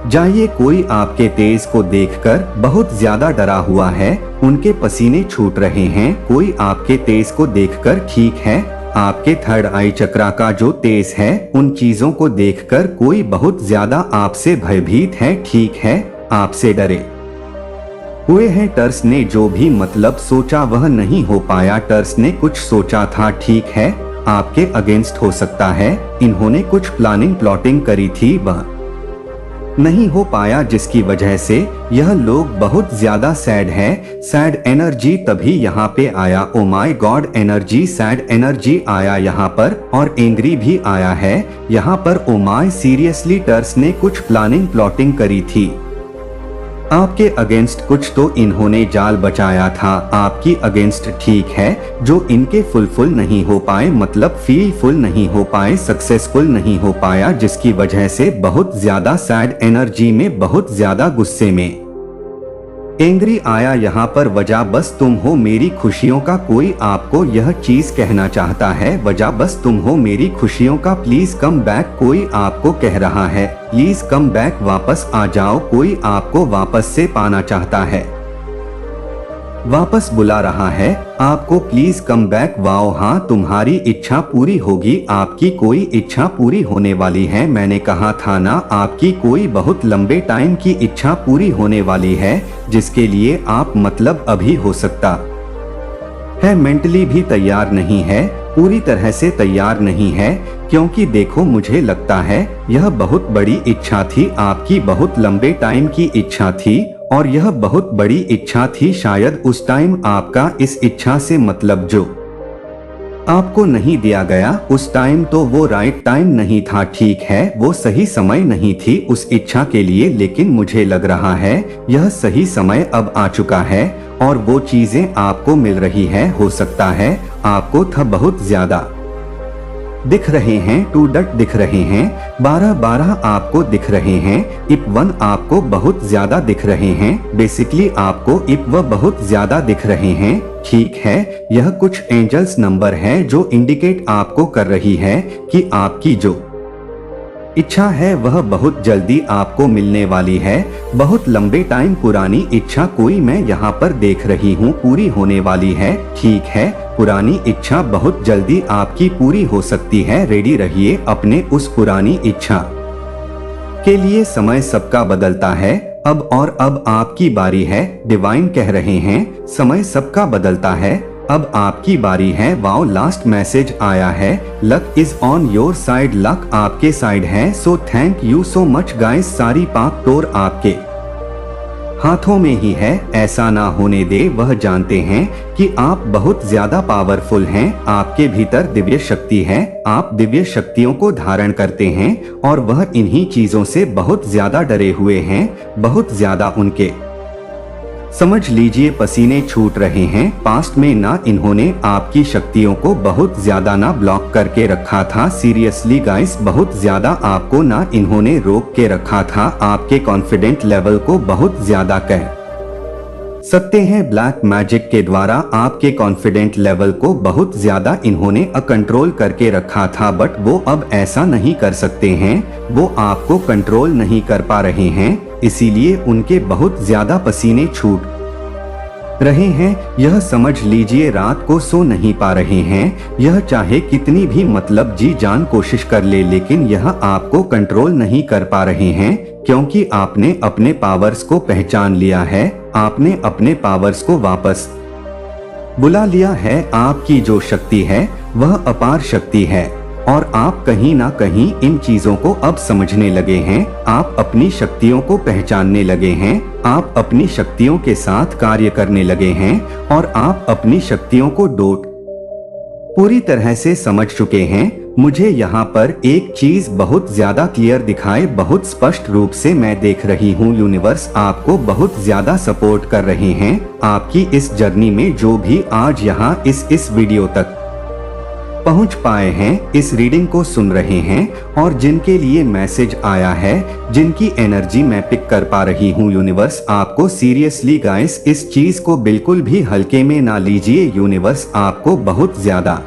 जाइए। कोई आपके तेज को देखकर बहुत ज्यादा डरा हुआ है, उनके पसीने छूट रहे हैं। कोई आपके तेज को देखकर, ठीक है, आपके थर्ड आई चक्रा का जो तेज है, उन चीजों को देखकर कोई बहुत ज्यादा आपसे भयभीत है। ठीक है, आपसे डरे हुए हैं। टर्स ने जो भी मतलब सोचा वह नहीं हो पाया। टर्स ने कुछ सोचा था, ठीक है, आपके अगेंस्ट हो सकता है। इन्होंने कुछ प्लानिंग करी थी, वह नहीं हो पाया, जिसकी वजह से यह लोग बहुत ज्यादा सैड है। सैड एनर्जी तभी यहाँ पे आया। Oh my God, energy, sad energy आया यहाँ पर, और एंग्री भी आया है यहाँ पर। ओ माय, सीरियसली टर्स ने कुछ प्लानिंग करी थी आपके अगेंस्ट। कुछ तो इन्होंने जाल बचाया था आपकी अगेंस्ट। ठीक है, जो इनके फुलफिल नहीं हो पाए, मतलब फीलफुल नहीं हो पाए, सक्सेसफुल नहीं हो पाया, जिसकी वजह से बहुत ज्यादा सैड एनर्जी में, बहुत ज्यादा गुस्से में एंग्री आया यहाँ पर। वजह बस तुम हो मेरी खुशियों का, कोई आपको यह चीज कहना चाहता है। वजह बस तुम हो मेरी खुशियों का, प्लीज कम बैक, कोई आपको कह रहा है प्लीज कम बैक, वापस आ जाओ। कोई आपको वापस से पाना चाहता है, वापस बुला रहा है आपको, प्लीज कम बैक। वाओ, हाँ, तुम्हारी इच्छा पूरी होगी, आपकी कोई इच्छा पूरी होने वाली है। मैंने कहा था ना, आपकी कोई बहुत लंबे टाइम की इच्छा पूरी होने वाली है, जिसके लिए आप मतलब अभी हो सकता है, मेंटली भी तैयार नहीं है, पूरी तरह से तैयार नहीं है, क्योंकि देखो मुझे लगता है यह बहुत बड़ी इच्छा थी, आपकी बहुत लंबे टाइम की इच्छा थी, और यह बहुत बड़ी इच्छा थी। शायद उस टाइम आपका इस इच्छा से मतलब जो आपको नहीं दिया गया उस टाइम, तो वो राइट टाइम नहीं था, ठीक है, वो सही समय नहीं थी उस इच्छा के लिए, लेकिन मुझे लग रहा है यह सही समय अब आ चुका है और वो चीजें आपको मिल रही है। हो सकता है आपको था बहुत ज्यादा दिख रहे हैं, 2 डट दिख रहे हैं, 12-12 आपको दिख रहे हैं, इप 1 आपको बहुत ज्यादा दिख रहे हैं, बेसिकली आपको इप व बहुत ज्यादा दिख रहे हैं। ठीक है, यह कुछ एंजल्स नंबर है जो इंडिकेट आपको कर रही है कि आपकी जो इच्छा है वह बहुत जल्दी आपको मिलने वाली है। बहुत लंबे टाइम पुरानी इच्छा कोई मैं यहाँ पर देख रही हूँ पूरी होने वाली है। ठीक है, पुरानी इच्छा बहुत जल्दी आपकी पूरी हो सकती है। रेडी रहिए अपने उस पुरानी इच्छा के लिए। समय सबका बदलता है अब, और अब आपकी बारी है। डिवाइन कह रहे हैं समय सबका बदलता है, अब आपकी बारी है। वाओ, लास्ट मैसेज आया है, luck is on your side, luck आपके साइड है। सो thank you so much guys, सारी पाक टोर आपके हाथों में ही है, ऐसा ना होने दे। वह जानते हैं कि आप बहुत ज्यादा पावरफुल हैं, आपके भीतर दिव्य शक्ति है, आप दिव्य शक्तियों को धारण करते हैं और वह इन्हीं चीजों से बहुत ज्यादा डरे हुए हैं, बहुत ज्यादा उनके समझ लीजिए पसीने छूट रहे हैं। पास्ट में ना इन्होंने आपकी शक्तियों को बहुत ज्यादा ना ब्लॉक करके रखा था, सीरियसली गाइस, बहुत ज्यादा आपको ना इन्होंने रोक के रखा था, आपके कॉन्फिडेंट लेवल को बहुत ज्यादा कह सकते हैं ब्लैक मैजिक के द्वारा आपके कॉन्फिडेंट लेवल को बहुत ज्यादा इन्होंने कंट्रोल करके रखा था, बट वो अब ऐसा नहीं कर सकते हैं, वो आपको कंट्रोल नहीं कर पा रहे हैं, इसीलिए उनके बहुत ज्यादा पसीने छूट रहे हैं। यह समझ लीजिए रात को सो नहीं पा रहे हैं, यह चाहे कितनी भी मतलब जी जान कोशिश कर ले, लेकिन यह आपको कंट्रोल नहीं कर पा रहे हैं, क्योंकि आपने अपने पावर्स को पहचान लिया है, आपने अपने पावर्स को वापस बुला लिया है। आपकी जो शक्ति है वह अपार शक्ति है और आप कहीं ना कहीं इन चीजों को अब समझने लगे हैं, आप अपनी शक्तियों को पहचानने लगे हैं, आप अपनी शक्तियों के साथ कार्य करने लगे हैं और आप अपनी शक्तियों को पूरी तरह से समझ चुके हैं। मुझे यहाँ पर एक चीज बहुत ज्यादा क्लियर दिखाए, बहुत स्पष्ट रूप से मैं देख रही हूँ, यूनिवर्स आपको बहुत ज्यादा सपोर्ट कर रहे हैं आपकी इस जर्नी में। जो भी आज यहाँ इस वीडियो तक पहुंच पाए हैं, इस रीडिंग को सुन रहे हैं और जिनके लिए मैसेज आया है, जिनकी एनर्जी मैं पिक कर पा रही हूं, यूनिवर्स आपको सीरियसली गाइस इस चीज को बिल्कुल भी हल्के में ना लीजिए। यूनिवर्स आपको बहुत ज्यादा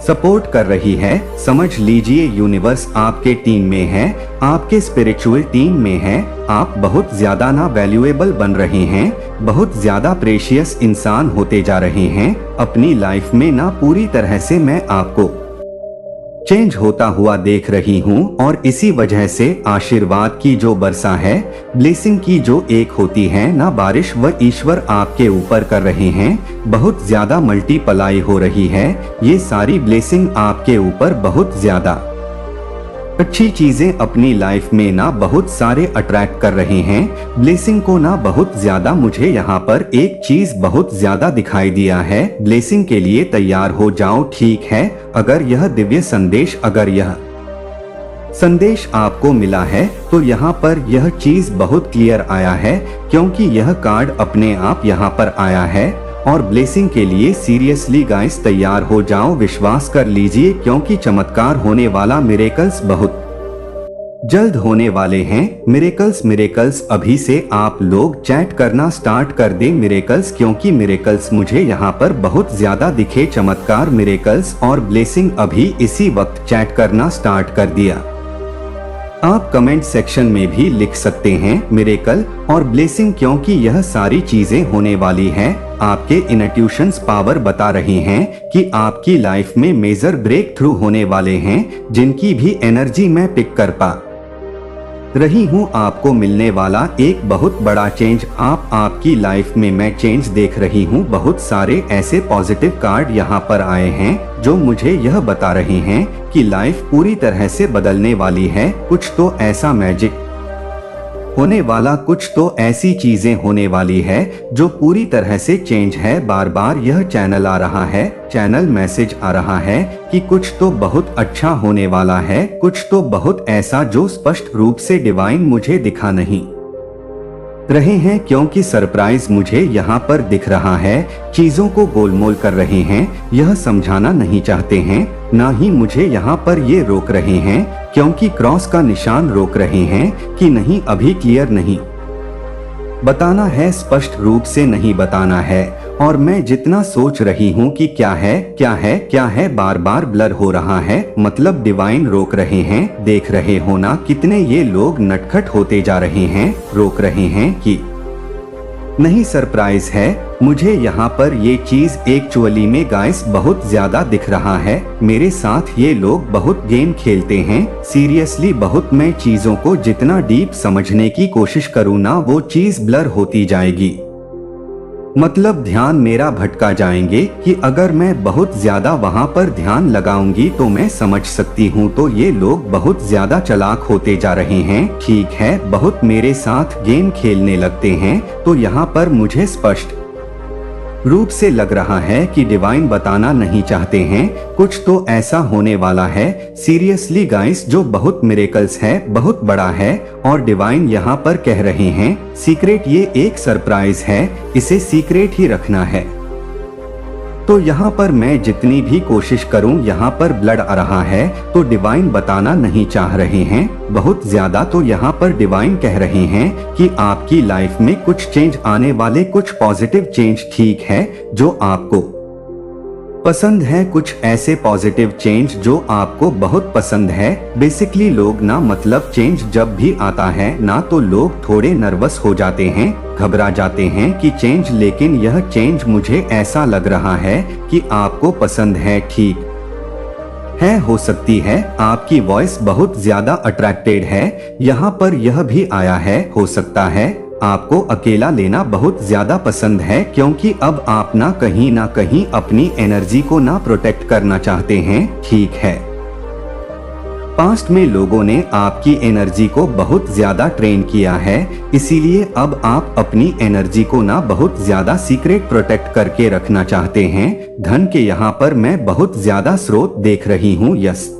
सपोर्ट कर रही है, समझ लीजिए यूनिवर्स आपके टीम में है, आपके स्पिरिचुअल टीम में है, आप बहुत ज्यादा ना वैल्यूएबल बन रहे हैं, बहुत ज्यादा प्रेशियस इंसान होते जा रहे हैं अपनी लाइफ में ना, पूरी तरह से मैं आपको चेंज होता हुआ देख रही हूँ और इसी वजह से आशीर्वाद की जो वर्षा है, ब्लेसिंग की जो एक होती है ना बारिश, वह ईश्वर आपके ऊपर कर रहे हैं, बहुत ज्यादा मल्टीप्लाई हो रही है। ये सारी ब्लेसिंग आपके ऊपर बहुत ज्यादा अच्छी चीजें अपनी लाइफ में ना बहुत सारे अट्रैक्ट कर रहे हैं, ब्लेसिंग को ना बहुत ज्यादा। मुझे यहाँ पर एक चीज बहुत ज्यादा दिखाई दिया है, ब्लेसिंग के लिए तैयार हो जाओ, ठीक है। अगर यह दिव्य संदेश, अगर यह संदेश आपको मिला है तो यहाँ पर यह चीज बहुत क्लियर आया है, क्योंकि यह कार्ड अपने आप यहाँ पर आया है और ब्लेसिंग के लिए सीरियसली गाइस तैयार हो जाओ, विश्वास कर लीजिए, क्योंकि चमत्कार होने वाला, मिरेकल्स बहुत जल्द होने वाले हैं। मिरेकल्स अभी से आप लोग चैट करना स्टार्ट कर दें, मिरेकल्स, क्योंकि मिरेकल्स मुझे यहाँ पर बहुत ज्यादा दिखे, चमत्कार, मिरेकल्स और ब्लेसिंग अभी इसी वक्त चैट करना स्टार्ट कर दिया। आप कमेंट सेक्शन में भी लिख सकते हैं मिरेकल और ब्लेसिंग, क्योंकि यह सारी चीजें होने वाली हैं। आपके इनट्यूशंस पावर बता रहे हैं कि आपकी लाइफ में मेजर ब्रेक थ्रू होने वाले हैं, जिनकी भी एनर्जी मैं पिक कर पा रही हूँ आपको मिलने वाला एक बहुत बड़ा चेंज। आपकी लाइफ में मैं चेंज देख रही हूँ। बहुत सारे ऐसे पॉजिटिव कार्ड यहाँ पर आए हैं जो मुझे यह बता रहे हैं कि लाइफ पूरी तरह से बदलने वाली है। कुछ तो ऐसा मैजिक होने वाला, कुछ तो ऐसी चीजें होने वाली है जो पूरी तरह से चेंज है। बार बार यह चैनल आ रहा है, चैनल मैसेज आ रहा है कि कुछ तो बहुत अच्छा होने वाला है, कुछ तो बहुत ऐसा जो स्पष्ट रूप से डिवाइन मुझे दिखा नहीं रहे हैं, क्योंकि सरप्राइज मुझे यहाँ पर दिख रहा है। चीजों को गोलमोल कर रहे हैं, यह समझाना नहीं चाहते हैं, ना ही मुझे यहाँ पर ये रोक रहे हैं, क्योंकि क्रॉस का निशान रोक रहे हैं कि नहीं, अभी क्लियर नहीं बताना है, स्पष्ट रूप से नहीं बताना है। और मैं जितना सोच रही हूँ कि क्या है, बार बार ब्लर हो रहा है। मतलब डिवाइन रोक रहे हैं। देख रहे हो ना कितने ये लोग नटखट होते जा रहे हैं, रोक रहे हैं कि नहीं। सरप्राइज है मुझे यहाँ पर ये चीज एक्चुअली में गाइस बहुत ज्यादा दिख रहा है। मेरे साथ ये लोग बहुत गेम खेलते हैं, सीरियसली बहुत। मैं चीजों को जितना डीप समझने की कोशिश करूँ ना, वो चीज ब्लर होती जाएगी। मतलब ध्यान मेरा भटका जाएंगे कि अगर मैं बहुत ज्यादा वहाँ पर ध्यान लगाऊंगी तो मैं समझ सकती हूँ। तो ये लोग बहुत ज्यादा चालाक होते जा रहे हैं। ठीक है, बहुत मेरे साथ गेम खेलने लगते हैं। तो यहाँ पर मुझे स्पष्ट रूप से लग रहा है कि डिवाइन बताना नहीं चाहते हैं, कुछ तो ऐसा होने वाला है। सीरियसली गाइस, जो बहुत मिरेकल्स है, बहुत बड़ा है। और डिवाइन यहाँ पर कह रहे हैं सीक्रेट, ये एक सरप्राइज है, इसे सीक्रेट ही रखना है। तो यहाँ पर मैं जितनी भी कोशिश करूँ, यहाँ पर ब्लड आ रहा है, तो डिवाइन बताना नहीं चाह रहे हैं बहुत ज्यादा। तो यहाँ पर डिवाइन कह रहे हैं कि आपकी लाइफ में कुछ चेंज आने वाले, कुछ पॉजिटिव चेंज, ठीक है, जो आपको पसंद है। कुछ ऐसे पॉजिटिव चेंज जो आपको बहुत पसंद है। बेसिकली लोग ना, मतलब चेंज जब भी आता है ना, तो लोग थोड़े नर्वस हो जाते हैं, घबरा जाते हैं कि चेंज, लेकिन यह चेंज मुझे ऐसा लग रहा है कि आपको पसंद है। ठीक है, हो सकती है आपकी वॉइस बहुत ज्यादा अट्रैक्टेड है, यहाँ पर यह भी आया है। हो सकता है आपको अकेला लेना बहुत ज्यादा पसंद है, क्योंकि अब आप ना कहीं अपनी एनर्जी को ना प्रोटेक्ट करना चाहते हैं। ठीक है, पास्ट में लोगों ने आपकी एनर्जी को बहुत ज्यादा ट्रेन किया है, इसीलिए अब आप अपनी एनर्जी को ना बहुत ज्यादा सीक्रेट प्रोटेक्ट करके रखना चाहते हैं। धन के यहाँ पर मैं बहुत ज्यादा स्रोत देख रही हूँ। यस,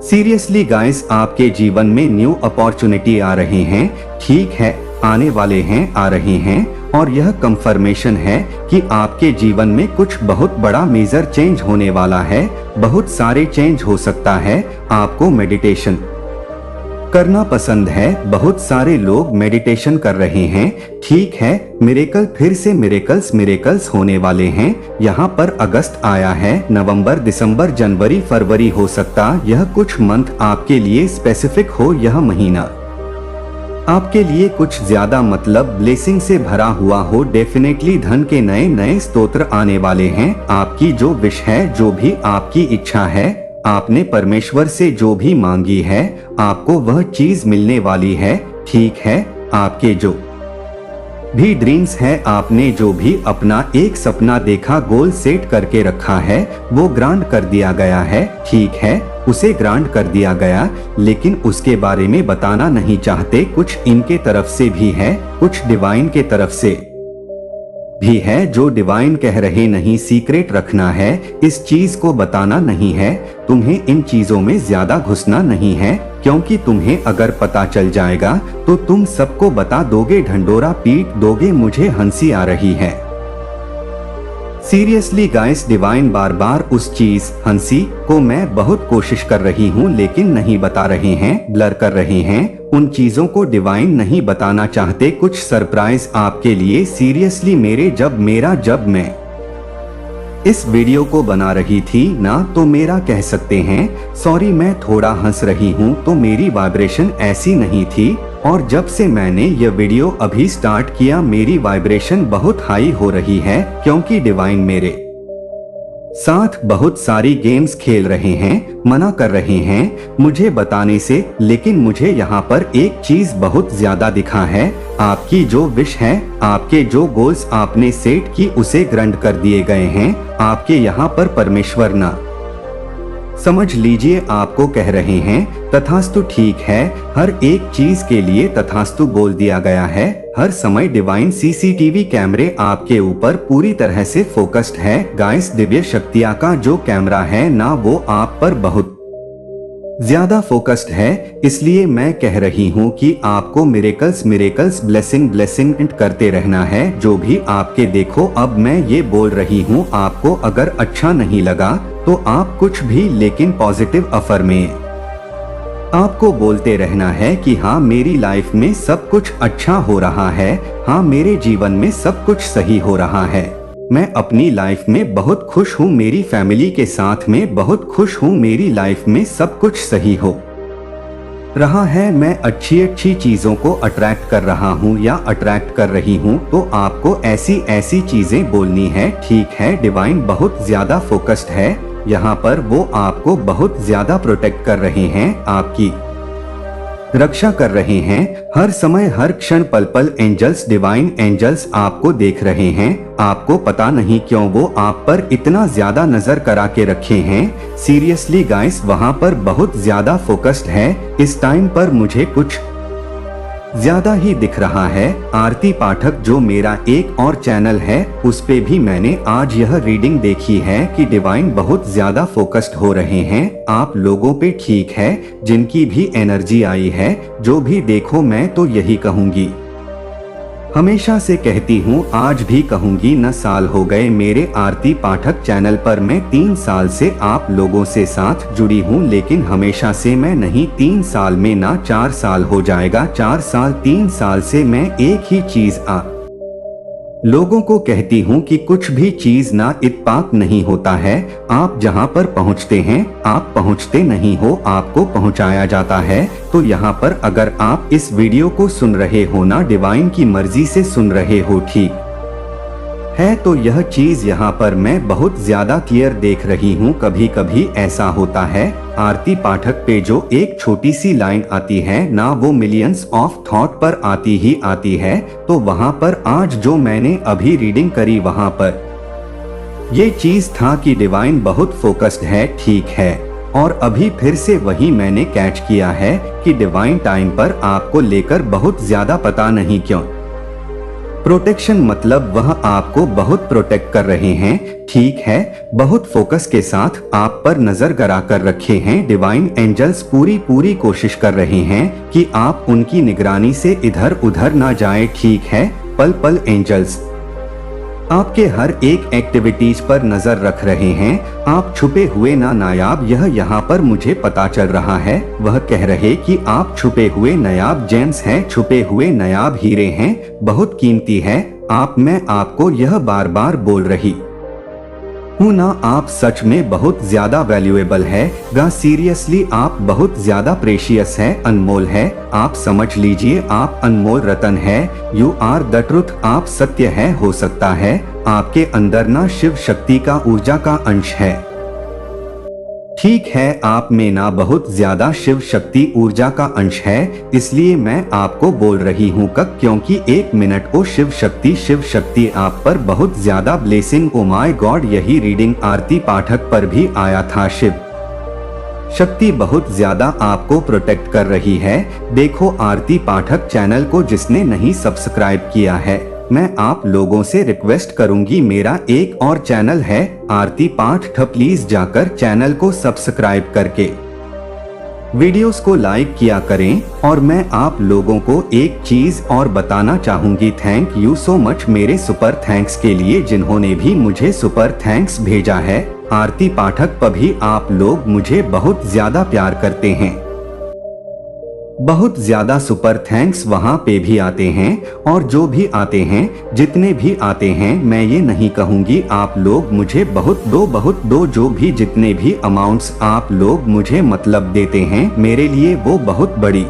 सीरियसली गाइस, आपके जीवन में न्यू अपॉर्चुनिटी आ रहे हैं। ठीक है, आने वाले हैं, आ रहे हैं। और यह कंफर्मेशन है कि आपके जीवन में कुछ बहुत बड़ा मेजर चेंज होने वाला है। बहुत सारे चेंज हो सकता है। आपको मेडिटेशन करना पसंद है, बहुत सारे लोग मेडिटेशन कर रहे हैं। ठीक है, मिरेकल, फिर से मिरेकल्स होने वाले हैं। यहाँ पर अगस्त आया है, नवंबर, दिसंबर, जनवरी, फरवरी हो सकता यह कुछ मंथ आपके लिए स्पेसिफिक हो। यह महीना आपके लिए कुछ ज्यादा मतलब ब्लेसिंग से भरा हुआ हो। डेफिनेटली धन के नए नए स्तोत्र आने वाले हैं। आपकी जो विश है, जो भी आपकी इच्छा है, आपने परमेश्वर से जो भी मांगी है, आपको वह चीज मिलने वाली है। ठीक है, आपके जो भी ड्रीम्स है, आपने जो भी अपना एक सपना देखा, गोल सेट करके रखा है, वो ग्रांट कर दिया गया है। ठीक है, उसे ग्रांट कर दिया गया, लेकिन उसके बारे में बताना नहीं चाहते। कुछ इनके तरफ से भी है, कुछ डिवाइन के तरफ से भी है, जो डिवाइन कह रहे नहीं, सीक्रेट रखना है, इस चीज को बताना नहीं है, तुम्हें इन चीजों में ज्यादा घुसना नहीं है, क्योंकि तुम्हें अगर पता चल जाएगा तो तुम सबको बता दोगे, ढंडोरा पीट दोगे। मुझे हंसी आ रही है। सीरियसली गाइस, डिवाइन बार बार उस चीज हंसी को मैं बहुत कोशिश कर रही हूँ, लेकिन नहीं बता रहे हैं, ब्लर कर रहे हैं। उन चीजों को डिवाइन नहीं बताना चाहते। कुछ सरप्राइज आपके लिए। सीरियसली जब मैं इस वीडियो को बना रही थी ना, तो मेरा कह सकते हैं, सॉरी मैं थोड़ा हंस रही हूँ, तो मेरी वाइब्रेशन ऐसी नहीं थी। और जब से मैंने यह वीडियो अभी स्टार्ट किया, मेरी वाइब्रेशन बहुत हाई हो रही है, क्योंकि डिवाइन मेरे साथ बहुत सारी गेम्स खेल रहे हैं, मना कर रहे हैं मुझे बताने से, लेकिन मुझे यहाँ पर एक चीज बहुत ज्यादा दिखा है। आपकी जो विश है, आपके जो गोल्स आपने सेट की उसे ग्रांट कर दिए गए हैं। आपके यहाँ पर परमेश्वर ना समझ लीजिए आपको कह रहे हैं तथास्तु, ठीक है। हर एक चीज के लिए तथास्तु बोल दिया गया है। हर समय डिवाइन सीसीटीवी कैमरे आपके ऊपर पूरी तरह से फोकस्ड है। गाइस, दिव्य शक्तियाँ का जो कैमरा है ना, वो आप पर बहुत ज्यादा फोकस्ड है। इसलिए मैं कह रही हूँ कि आपको मिरेकल्स ब्लेसिंग करते रहना है। जो भी आपके देखो, अब मैं ये बोल रही हूँ, आपको अगर अच्छा नहीं लगा तो आप कुछ भी, लेकिन पॉजिटिव अफर में आपको बोलते रहना है कि हाँ, मेरी लाइफ में सब कुछ अच्छा हो रहा है। हाँ, मेरे जीवन में सब कुछ सही हो रहा है। मैं अपनी लाइफ में बहुत खुश हूँ, मेरी फैमिली के साथ में बहुत खुश हूँ, मेरी लाइफ में सब कुछ सही हो रहा है। मैं अच्छी चीजों को अट्रैक्ट कर रहा हूँ या अट्रैक्ट कर रही हूँ। तो आपको ऐसी चीजें बोलनी है, ठीक है। डिवाइन बहुत ज्यादा फोकस्ड है यहाँ पर, वो आपको बहुत ज्यादा प्रोटेक्ट कर रहे हैं, आपकी रक्षा कर रहे हैं। हर समय हर क्षण पल पल एंजल्स, डिवाइन एंजल्स आपको देख रहे हैं। आपको पता नहीं क्यों वो आप पर इतना ज्यादा नजर करा के रखे हैं। सीरियसली गाइस, वहाँ पर बहुत ज्यादा फोकस्ड है। इस टाइम पर मुझे कुछ ज्यादा ही दिख रहा है। आरती पाठक जो मेरा एक और चैनल है, उस पे भी मैंने आज यह रीडिंग देखी है कि डिवाइन बहुत ज्यादा फोकस्ड हो रहे हैं आप लोगों पे, ठीक है। जिनकी भी एनर्जी आई है, जो भी देखो, मैं तो यही कहूंगी, हमेशा से कहती हूँ, आज भी कहूंगी, न साल हो गए मेरे आरती पाठक चैनल पर। मैं 3 साल से आप लोगों से साथ जुड़ी हूँ, लेकिन हमेशा से मैं नहीं, 3 साल में ना 4 साल हो जाएगा, 4 साल 3 साल से मैं एक ही चीज लोगों को कहती हूँ कि कुछ भी चीज ना इत्तेफाक नहीं होता है। आप जहाँ पर पहुँचते हैं, आप पहुँचते नहीं हो, आपको पहुँचाया जाता है। तो यहाँ पर अगर आप इस वीडियो को सुन रहे हो ना, डिवाइन की मर्जी से सुन रहे हो, ठीक है, तो यह चीज यहाँ पर मैं बहुत ज्यादा क्लियर देख रही हूँ। कभी कभी ऐसा होता है आरती पाठक पे जो एक छोटी सी लाइन आती है ना, वो मिलियंस ऑफ थॉट पर आती ही आती है। तो वहाँ पर आज जो मैंने अभी रीडिंग करी, वहाँ पर ये चीज था कि डिवाइन बहुत फोकस्ड है, ठीक है। और अभी फिर से वही मैंने कैच किया है कि डिवाइन टाइम पर आपको लेकर बहुत ज्यादा पता नहीं क्यों प्रोटेक्शन, मतलब वह आपको बहुत प्रोटेक्ट कर रहे हैं, ठीक है। बहुत फोकस के साथ आप पर नजर गड़ा कर रखे हैं। डिवाइन एंजल्स पूरी कोशिश कर रहे हैं कि आप उनकी निगरानी से इधर उधर ना जाए, ठीक है। पल पल एंजल्स आपके हर एक एक्टिविटीज पर नजर रख रहे हैं। आप छुपे हुए ना नायाब, यह यहाँ पर मुझे पता चल रहा है। वह कह रहे कि आप छुपे हुए नायाब जेम्स हैं, छुपे हुए नायाब हीरे हैं, बहुत कीमती है आप। मैं आपको यह बार बार बोल रही हूँ ना, आप सच में बहुत ज्यादा वैल्यूएबल है गा। सीरियसली आप बहुत ज्यादा प्रेशियस है, अनमोल है। आप समझ लीजिए, आप अनमोल रतन है। यू आर द ट्रुथ, आप सत्य है। हो सकता है आपके अंदर ना शिव शक्ति का ऊर्जा का अंश है, ठीक है। आप में ना बहुत ज्यादा शिव शक्ति ऊर्जा का अंश है, इसलिए मैं आपको बोल रही हूँ क्योंकि 1 मिनट को शिव शक्ति आप पर बहुत ज्यादा ब्लेसिंग। ओ माय गॉड, यही रीडिंग आरती पाठक पर भी आया था। शिव शक्ति बहुत ज्यादा आपको प्रोटेक्ट कर रही है। देखो, आरती पाठक चैनल को जिसने नहीं सब्सक्राइब किया है, मैं आप लोगों से रिक्वेस्ट करूंगी, मेरा एक और चैनल है आरती पाठक, प्लीज जाकर चैनल को सब्सक्राइब करके वीडियोस को लाइक किया करें। और मैं आप लोगों को एक चीज और बताना चाहूंगी, थैंक यू सो मच मेरे सुपर थैंक्स के लिए, जिन्होंने भी मुझे सुपर थैंक्स भेजा है। आरती पाठक पर भी आप लोग मुझे बहुत ज्यादा प्यार करते हैं, बहुत ज्यादा सुपर थैंक्स वहाँ पे भी आते हैं। और जो भी आते हैं, जितने भी आते हैं, मैं ये नहीं कहूँगी आप लोग मुझे बहुत दो, जो भी जितने भी अमाउंट्स आप लोग मुझे मतलब देते हैं, मेरे लिए वो बहुत बड़ी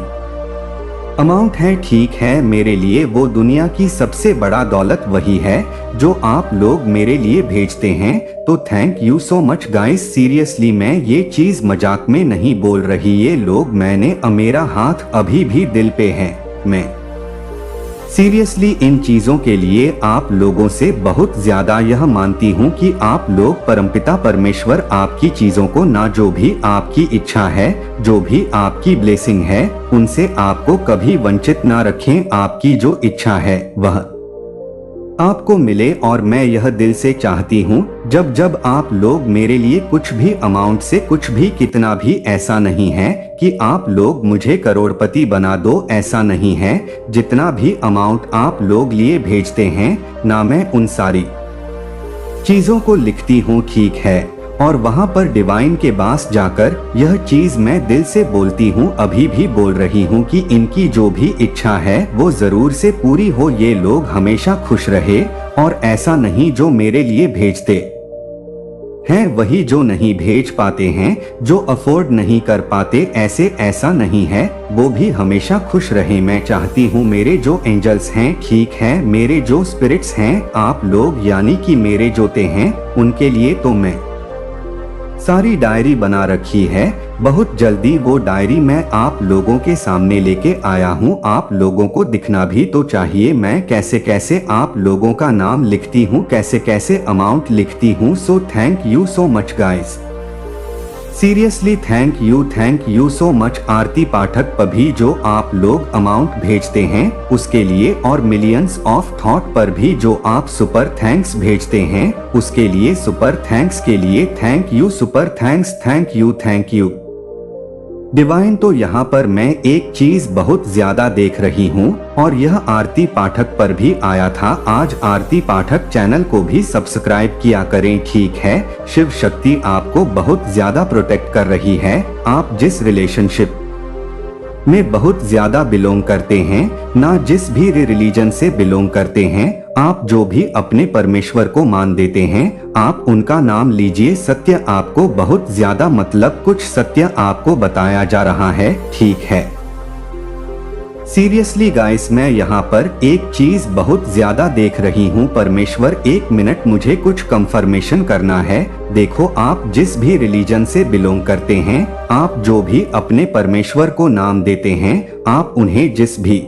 अमाउंट है, ठीक है, मेरे लिए वो दुनिया की सबसे बड़ा दौलत वही है जो आप लोग मेरे लिए भेजते हैं। तो thank you so much guys. Seriously मैं ये चीज मजाक में नहीं बोल रही, ये लोग मैंने मेरा हाथ अभी भी दिल पे है। मैं सीरियसली इन चीजों के लिए आप लोगों से बहुत ज्यादा यह मानती हूँ कि आप लोग परमपिता परमेश्वर आपकी चीजों को ना, जो भी आपकी इच्छा है, जो भी आपकी ब्लेसिंग है, उनसे आपको कभी वंचित ना रखें। आपकी जो इच्छा है वह आपको मिले और मैं यह दिल से चाहती हूँ जब जब आप लोग मेरे लिए कुछ भी अमाउंट से कुछ भी कितना भी, ऐसा नहीं है कि आप लोग मुझे करोड़पति बना दो, ऐसा नहीं है। जितना भी अमाउंट आप लोग लिए भेजते हैं ना, मैं उन सारी चीजों को लिखती हूँ, ठीक है, और वहाँ पर डिवाइन के पास जाकर यह चीज मैं दिल से बोलती हूँ, अभी भी बोल रही हूँ कि इनकी जो भी इच्छा है वो जरूर से पूरी हो। ये लोग हमेशा खुश रहे और ऐसा नहीं जो मेरे लिए भेजते हैं वही जो नहीं भेज पाते हैं, जो अफोर्ड नहीं कर पाते, ऐसा नहीं है, वो भी हमेशा खुश रहे। मैं चाहती हूँ मेरे जो एंजल्स हैं, ठीक है, मेरे जो स्पिरिट्स हैं, आप लोग यानी कि मेरे जोते हैं, उनके लिए तो मैं सारी डायरी बना रखी है। बहुत जल्दी वो डायरी मैं आप लोगों के सामने लेके आया हूँ। आप लोगों को दिखना भी तो चाहिए मैं कैसे कैसे आप लोगों का नाम लिखती हूँ, कैसे कैसे अमाउंट लिखती हूँ। So thank you so much guys, seriously thank you so much. Aarti Pathak पर भी जो आप लोग अमाउंट भेजते हैं उसके लिए, और मिलियंस ऑफ थॉट पर भी जो आप सुपर थैंक्स भेजते हैं उसके लिए, सुपर थैंक्स के लिए thank you, super thanks, thank you divine. तो यहाँ पर मैं एक चीज बहुत ज्यादा देख रही हूँ और यह आरती पाठक पर भी आया था। आज आरती पाठक चैनल को भी सब्सक्राइब किया करें, ठीक है। शिव शक्ति आपको बहुत ज्यादा प्रोटेक्ट कर रही है। आप जिस रिलेशनशिप में बहुत ज्यादा बिलोंग करते हैं, ना जिस भी रिलीजन से बिलोंग करते हैं, आप जो भी अपने परमेश्वर को मान देते हैं, आप उनका नाम लीजिए। सत्य आपको बहुत ज्यादा, मतलब कुछ सत्य आपको बताया जा रहा है, ठीक है। सीरियसली गाइस मैं यहाँ पर एक चीज बहुत ज्यादा देख रही हूँ। परमेश्वर, एक मिनट, मुझे कुछ कंफर्मेशन करना है। देखो, आप जिस भी रिलीजन से बिलोंग करते हैं, आप जो भी अपने परमेश्वर को नाम देते हैं, आप उन्हें जिस भी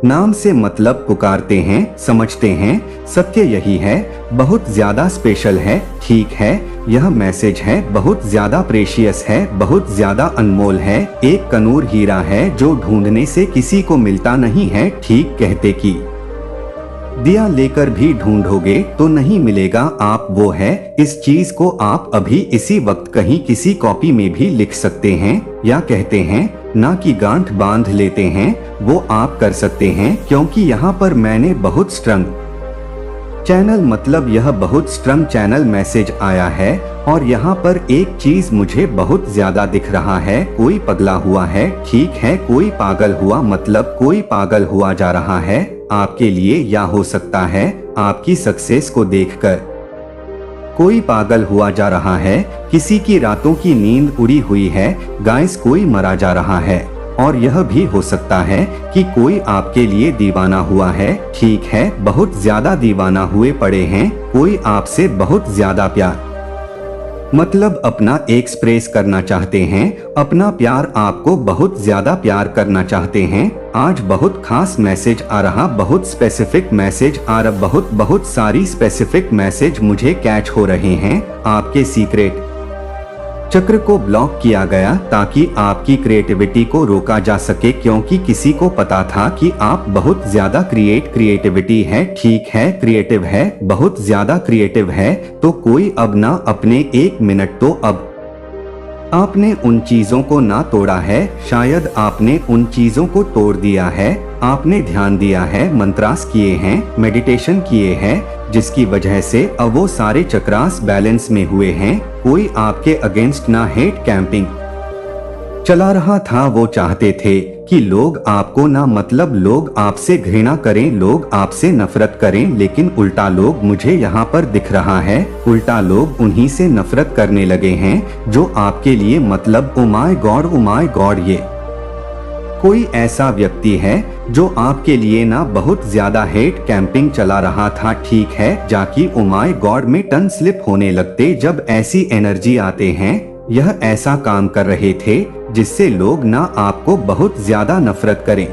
नाम से मतलब पुकारते हैं, समझते हैं, सत्य यही है, बहुत ज्यादा स्पेशल है, ठीक है। यह मैसेज है बहुत ज्यादा प्रेशियस है, बहुत ज्यादा अनमोल है, एक कनूर हीरा है जो ढूंढने से किसी को मिलता नहीं है। ठीक कहते कि दिया लेकर भी ढूंढोगे तो नहीं मिलेगा, आप वो है। इस चीज को आप अभी इसी वक्त कहीं किसी कॉपी में भी लिख सकते हैं, या कहते हैं ना कि गांठ बांध लेते हैं, वो आप कर सकते हैं, क्योंकि यहाँ पर मैंने बहुत स्ट्रंग चैनल, मतलब यह बहुत स्ट्रंग चैनल मैसेज आया है। और यहाँ पर एक चीज मुझे बहुत ज्यादा दिख रहा है, कोई पगला हुआ है, ठीक है, कोई पागल हुआ, मतलब कोई पागल हुआ जा रहा है आपके लिए, या हो सकता है आपकी सक्सेस को देखकर कोई पागल हुआ जा रहा है। किसी की रातों की नींद उड़ी हुई है गाइस, कोई मरा जा रहा है। और यह भी हो सकता है कि कोई आपके लिए दीवाना हुआ है, ठीक है, बहुत ज्यादा दीवाना हुए पड़े हैं। कोई आपसे बहुत ज्यादा प्यार, मतलब अपना एक्सप्रेस करना चाहते हैं, अपना प्यार आपको बहुत ज्यादा प्यार करना चाहते हैं। आज बहुत खास मैसेज आ रहा, बहुत स्पेसिफिक मैसेज आ रहा, बहुत सारी स्पेसिफिक मैसेज मुझे कैच हो रहे हैं। आपके सीक्रेट चक्र को ब्लॉक किया गया ताकि आपकी क्रिएटिविटी को रोका जा सके, क्योंकि किसी को पता था कि आप बहुत ज्यादा क्रिएटिविटी है, ठीक है, क्रिएटिव है, बहुत ज्यादा क्रिएटिव है। तो कोई अब ना अपने, एक मिनट, तो अब आपने उन चीजों को ना तोड़ा है, शायद आपने उन चीजों को तोड़ दिया है। आपने ध्यान दिया है, मंत्रास किए हैं, मेडिटेशन किए हैं, जिसकी वजह से अब वो सारे चक्रास बैलेंस में हुए हैं। कोई आपके अगेंस्ट ना हेट कैंपिंग चला रहा था। वो चाहते थे कि लोग आपको ना, मतलब लोग आपसे घृणा करें, लोग आपसे नफरत करें, लेकिन उल्टा लोग, मुझे यहाँ पर दिख रहा है, उल्टा लोग उन्हीं से नफरत करने लगे हैं जो आपके लिए, मतलब ओ माय गॉड, ये कोई ऐसा व्यक्ति है जो आपके लिए ना बहुत ज्यादा हेट कैंपिंग चला रहा था, ठीक है, जाकि ओ माय गॉड में टन स्लिप होने लगते जब ऐसी एनर्जी आते हैं। यह ऐसा काम कर रहे थे जिससे लोग ना आपको बहुत ज्यादा नफरत करें।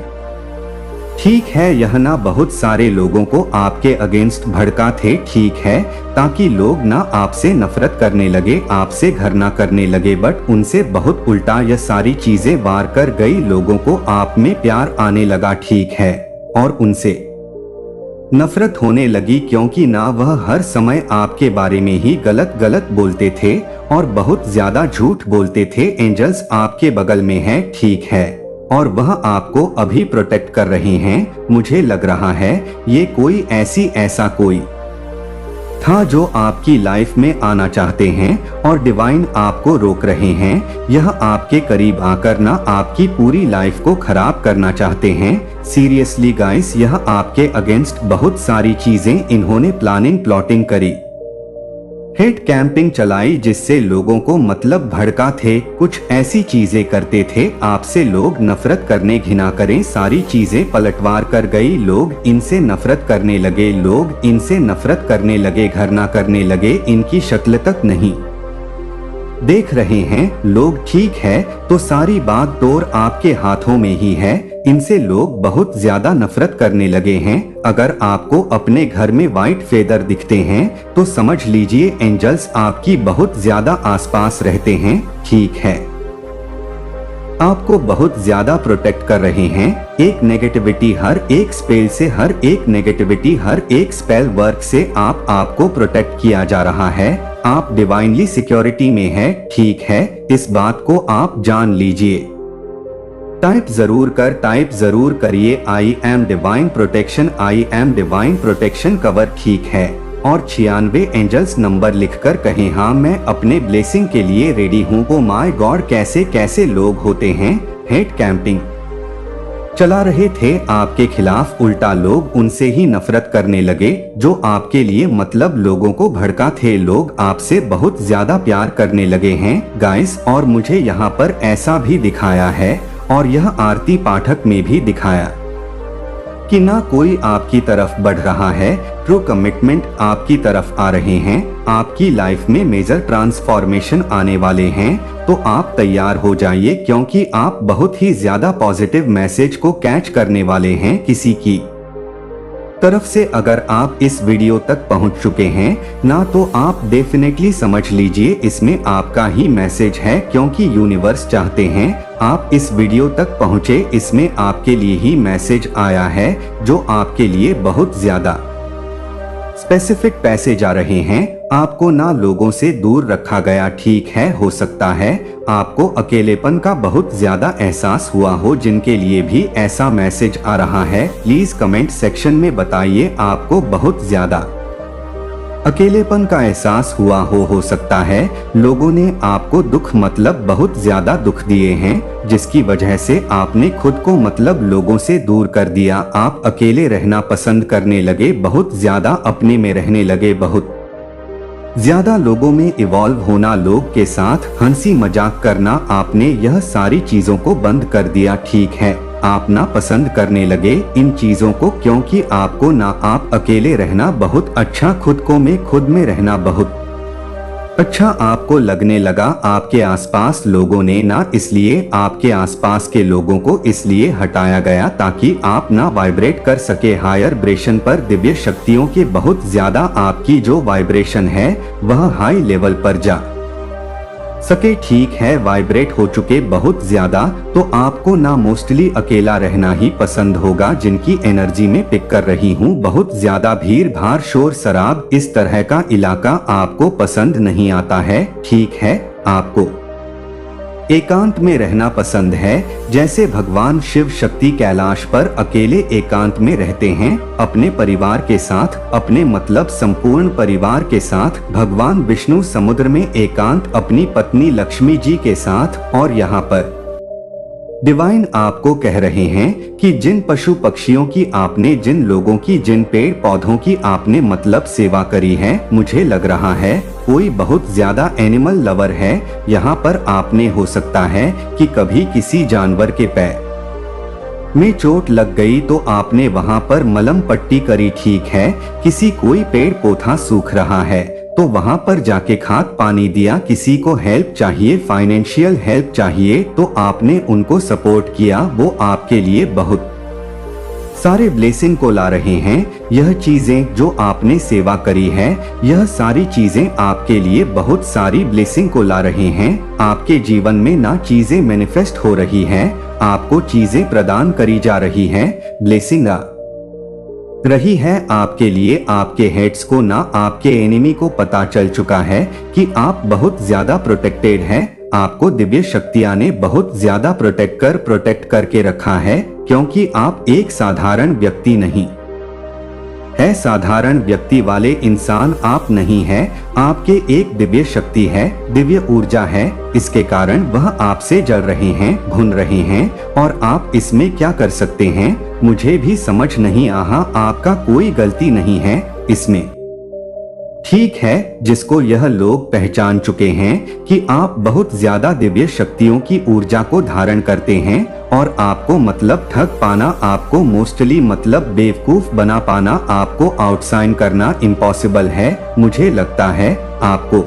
ठीक है, यह ना बहुत सारे लोगों को आपके अगेंस्ट भड़का थे, ठीक है, ताकि लोग ना आपसे नफरत करने लगे, आपसे घृणा करने लगे, बट उनसे बहुत उल्टा यह सारी चीजें वार कर गई, लोगों को आप में प्यार आने लगा, ठीक है, और उनसे नफरत होने लगी, क्योंकि ना वह हर समय आपके बारे में ही गलत गलत बोलते थे और बहुत ज्यादा झूठ बोलते थे। एंजल्स आपके बगल में हैं, ठीक है, और वह आपको अभी प्रोटेक्ट कर रहे हैं। मुझे लग रहा है ये कोई ऐसा कोई था जो आपकी लाइफ में आना चाहते हैं और डिवाइन आपको रोक रहे हैं। यह आपके करीब आकर ना आपकी पूरी लाइफ को खराब करना चाहते हैं। सीरियसली गाइस, यह आपके अगेंस्ट बहुत सारी चीजें इन्होंने प्लॉटिंग करी, हेट कैंपिंग चलाई, जिससे लोगों को मतलब भड़का थे, कुछ ऐसी चीजें करते थे आपसे लोग नफरत करने, घिना करें, सारी चीजें पलटवार कर गई, लोग इनसे नफरत करने लगे, लोग इनसे नफरत करने लगे, घृणा करने लगे, इनकी शक्ल तक नहीं देख रहे हैं लोग, ठीक है, तो सारी बात तोड़ आपके हाथों में ही है। इनसे लोग बहुत ज्यादा नफरत करने लगे हैं। अगर आपको अपने घर में व्हाइट फेदर दिखते हैं तो समझ लीजिए एंजल्स आपकी बहुत ज्यादा आसपास रहते हैं, ठीक है, आपको बहुत ज्यादा प्रोटेक्ट कर रहे हैं। एक नेगेटिविटी, हर एक स्पेल से, हर एक नेगेटिविटी, हर एक स्पेल वर्क से आपको प्रोटेक्ट किया जा रहा है। आप डिवाइनली सिक्योरिटी में है, ठीक है, इस बात को आप जान लीजिए। टाइप जरूर करिए I am divine protection, I am divine protection cover, ठीक है, और 96 एंजल्स नंबर लिखकर कहें हाँ मैं अपने ब्लेसिंग के लिए रेडी हूँ। ओ माय गॉड, कैसे कैसे लोग होते हैं, हेट कैंपिंग चला रहे थे आपके खिलाफ, उल्टा लोग उनसे ही नफरत करने लगे जो आपके लिए मतलब लोगों को भड़का थे, लोग आपसे बहुत ज्यादा प्यार करने लगे हैं गाइस। और मुझे यहाँ पर ऐसा भी दिखाया है और यह आरती पाठक में भी दिखाया कि ना कोई आपकी तरफ बढ़ रहा है, ट्रू कमिटमेंट आपकी तरफ आ रहे हैं, आपकी लाइफ में मेजर ट्रांसफॉर्मेशन आने वाले हैं, तो आप तैयार हो जाइए, क्योंकि आप बहुत ही ज्यादा पॉजिटिव मैसेज को कैच करने वाले हैं किसी की तरफ से। अगर आप इस वीडियो तक पहुंच चुके हैं ना, तो आप डेफिनेटली समझ लीजिए इसमें आपका ही मैसेज है, क्योंकि यूनिवर्स चाहते हैं आप इस वीडियो तक पहुंचे, इसमें आपके लिए ही मैसेज आया है जो आपके लिए बहुत ज्यादा स्पेसिफिक पैसेज आ रहे हैं। आपको ना लोगों से दूर रखा गया, ठीक है, हो सकता है आपको अकेलेपन का बहुत ज्यादा एहसास हुआ हो, जिनके लिए भी ऐसा मैसेज आ रहा है प्लीज कमेंट सेक्शन में बताइए। आपको बहुत ज्यादा अकेलेपन का एहसास हुआ हो सकता है लोगों ने आपको दुख मतलब बहुत ज्यादा दुख दिए हैं, जिसकी वजह से आपने खुद को मतलब लोगों से दूर कर दिया। आप अकेले रहना पसंद करने लगे, बहुत ज्यादा अपने में रहने लगे, बहुत ज्यादा लोगों में इवॉल्व होना, लोग के साथ हंसी मजाक करना, आपने यह सारी चीजों को बंद कर दिया, ठीक है, आप ना पसंद करने लगे इन चीजों को, क्योंकि आपको ना आप अकेले रहना बहुत अच्छा, खुद में रहना बहुत अच्छा आपको लगने लगा। आपके आसपास लोगों ने ना, इसलिए आपके आसपास के लोगों को इसलिए हटाया गया ताकि आप ना वाइब्रेट कर सके हायर वाइब्रेशन पर, दिव्य शक्तियों के बहुत ज्यादा आपकी जो वाइब्रेशन है वह हाई लेवल पर जा सके, ठीक है, वाइब्रेट हो चुके बहुत ज्यादा, तो आपको ना मोस्टली अकेला रहना ही पसंद होगा, जिनकी एनर्जी में पिक कर रही हूँ। बहुत ज्यादा भीड़ भाड़ शोर शराब इस तरह का इलाका आपको पसंद नहीं आता है, ठीक है, आपको एकांत में रहना पसंद है, जैसे भगवान शिव शक्ति कैलाश पर अकेले एकांत में रहते हैं अपने परिवार के साथ, अपने मतलब संपूर्ण परिवार के साथ। भगवान विष्णु समुद्र में एकांत अपनी पत्नी लक्ष्मी जी के साथ। और यहाँ पर डिवाइन आपको कह रहे हैं कि जिन पशु पक्षियों की आपने, जिन लोगों की, जिन पेड़ पौधों की आपने मतलब सेवा करी है, मुझे लग रहा है कोई बहुत ज्यादा एनिमल लवर है यहाँ पर। आपने हो सकता है कि कभी किसी जानवर के पैर में चोट लग गई तो आपने वहां पर मलम पट्टी करी, ठीक है। किसी कोई पेड़ पौधा सूख रहा है तो वहां पर जाके खाद पानी दिया। किसी को हेल्प चाहिए, फाइनेंशियल हेल्प चाहिए तो आपने उनको सपोर्ट किया। वो आपके लिए बहुत सारे ब्लेसिंग को ला रहे हैं। यह चीजें जो आपने सेवा करी है, यह सारी चीजें आपके लिए बहुत सारी ब्लेसिंग को ला रहे हैं। आपके जीवन में ना चीजें मैनिफेस्ट हो रही हैं, आपको चीजें प्रदान करी जा रही हैं। ब्लेसिंग आ रही है आपके लिए। आपके हेड्स को ना आपके एनिमी को पता चल चुका है कि आप बहुत ज्यादा प्रोटेक्टेड हैं। आपको दिव्य शक्तियां ने बहुत ज्यादा प्रोटेक्ट करके रखा है, क्योंकि आप एक साधारण व्यक्ति नहीं है। साधारण व्यक्ति वाले इंसान आप नहीं है। आपके एक दिव्य शक्ति है, दिव्य ऊर्जा है। इसके कारण वह आपसे जल रहे हैं, भुन रहे हैं और आप इसमें क्या कर सकते हैं मुझे भी समझ नहीं आया। आपका कोई गलती नहीं है इसमें, ठीक है। जिसको यह लोग पहचान चुके हैं कि आप बहुत ज्यादा दिव्य शक्तियों की ऊर्जा को धारण करते हैं और आपको मतलब ठग पाना, आपको मोस्टली मतलब बेवकूफ बना पाना, आपको आउटसाइन करना इम्पॉसिबल है। मुझे लगता है आपको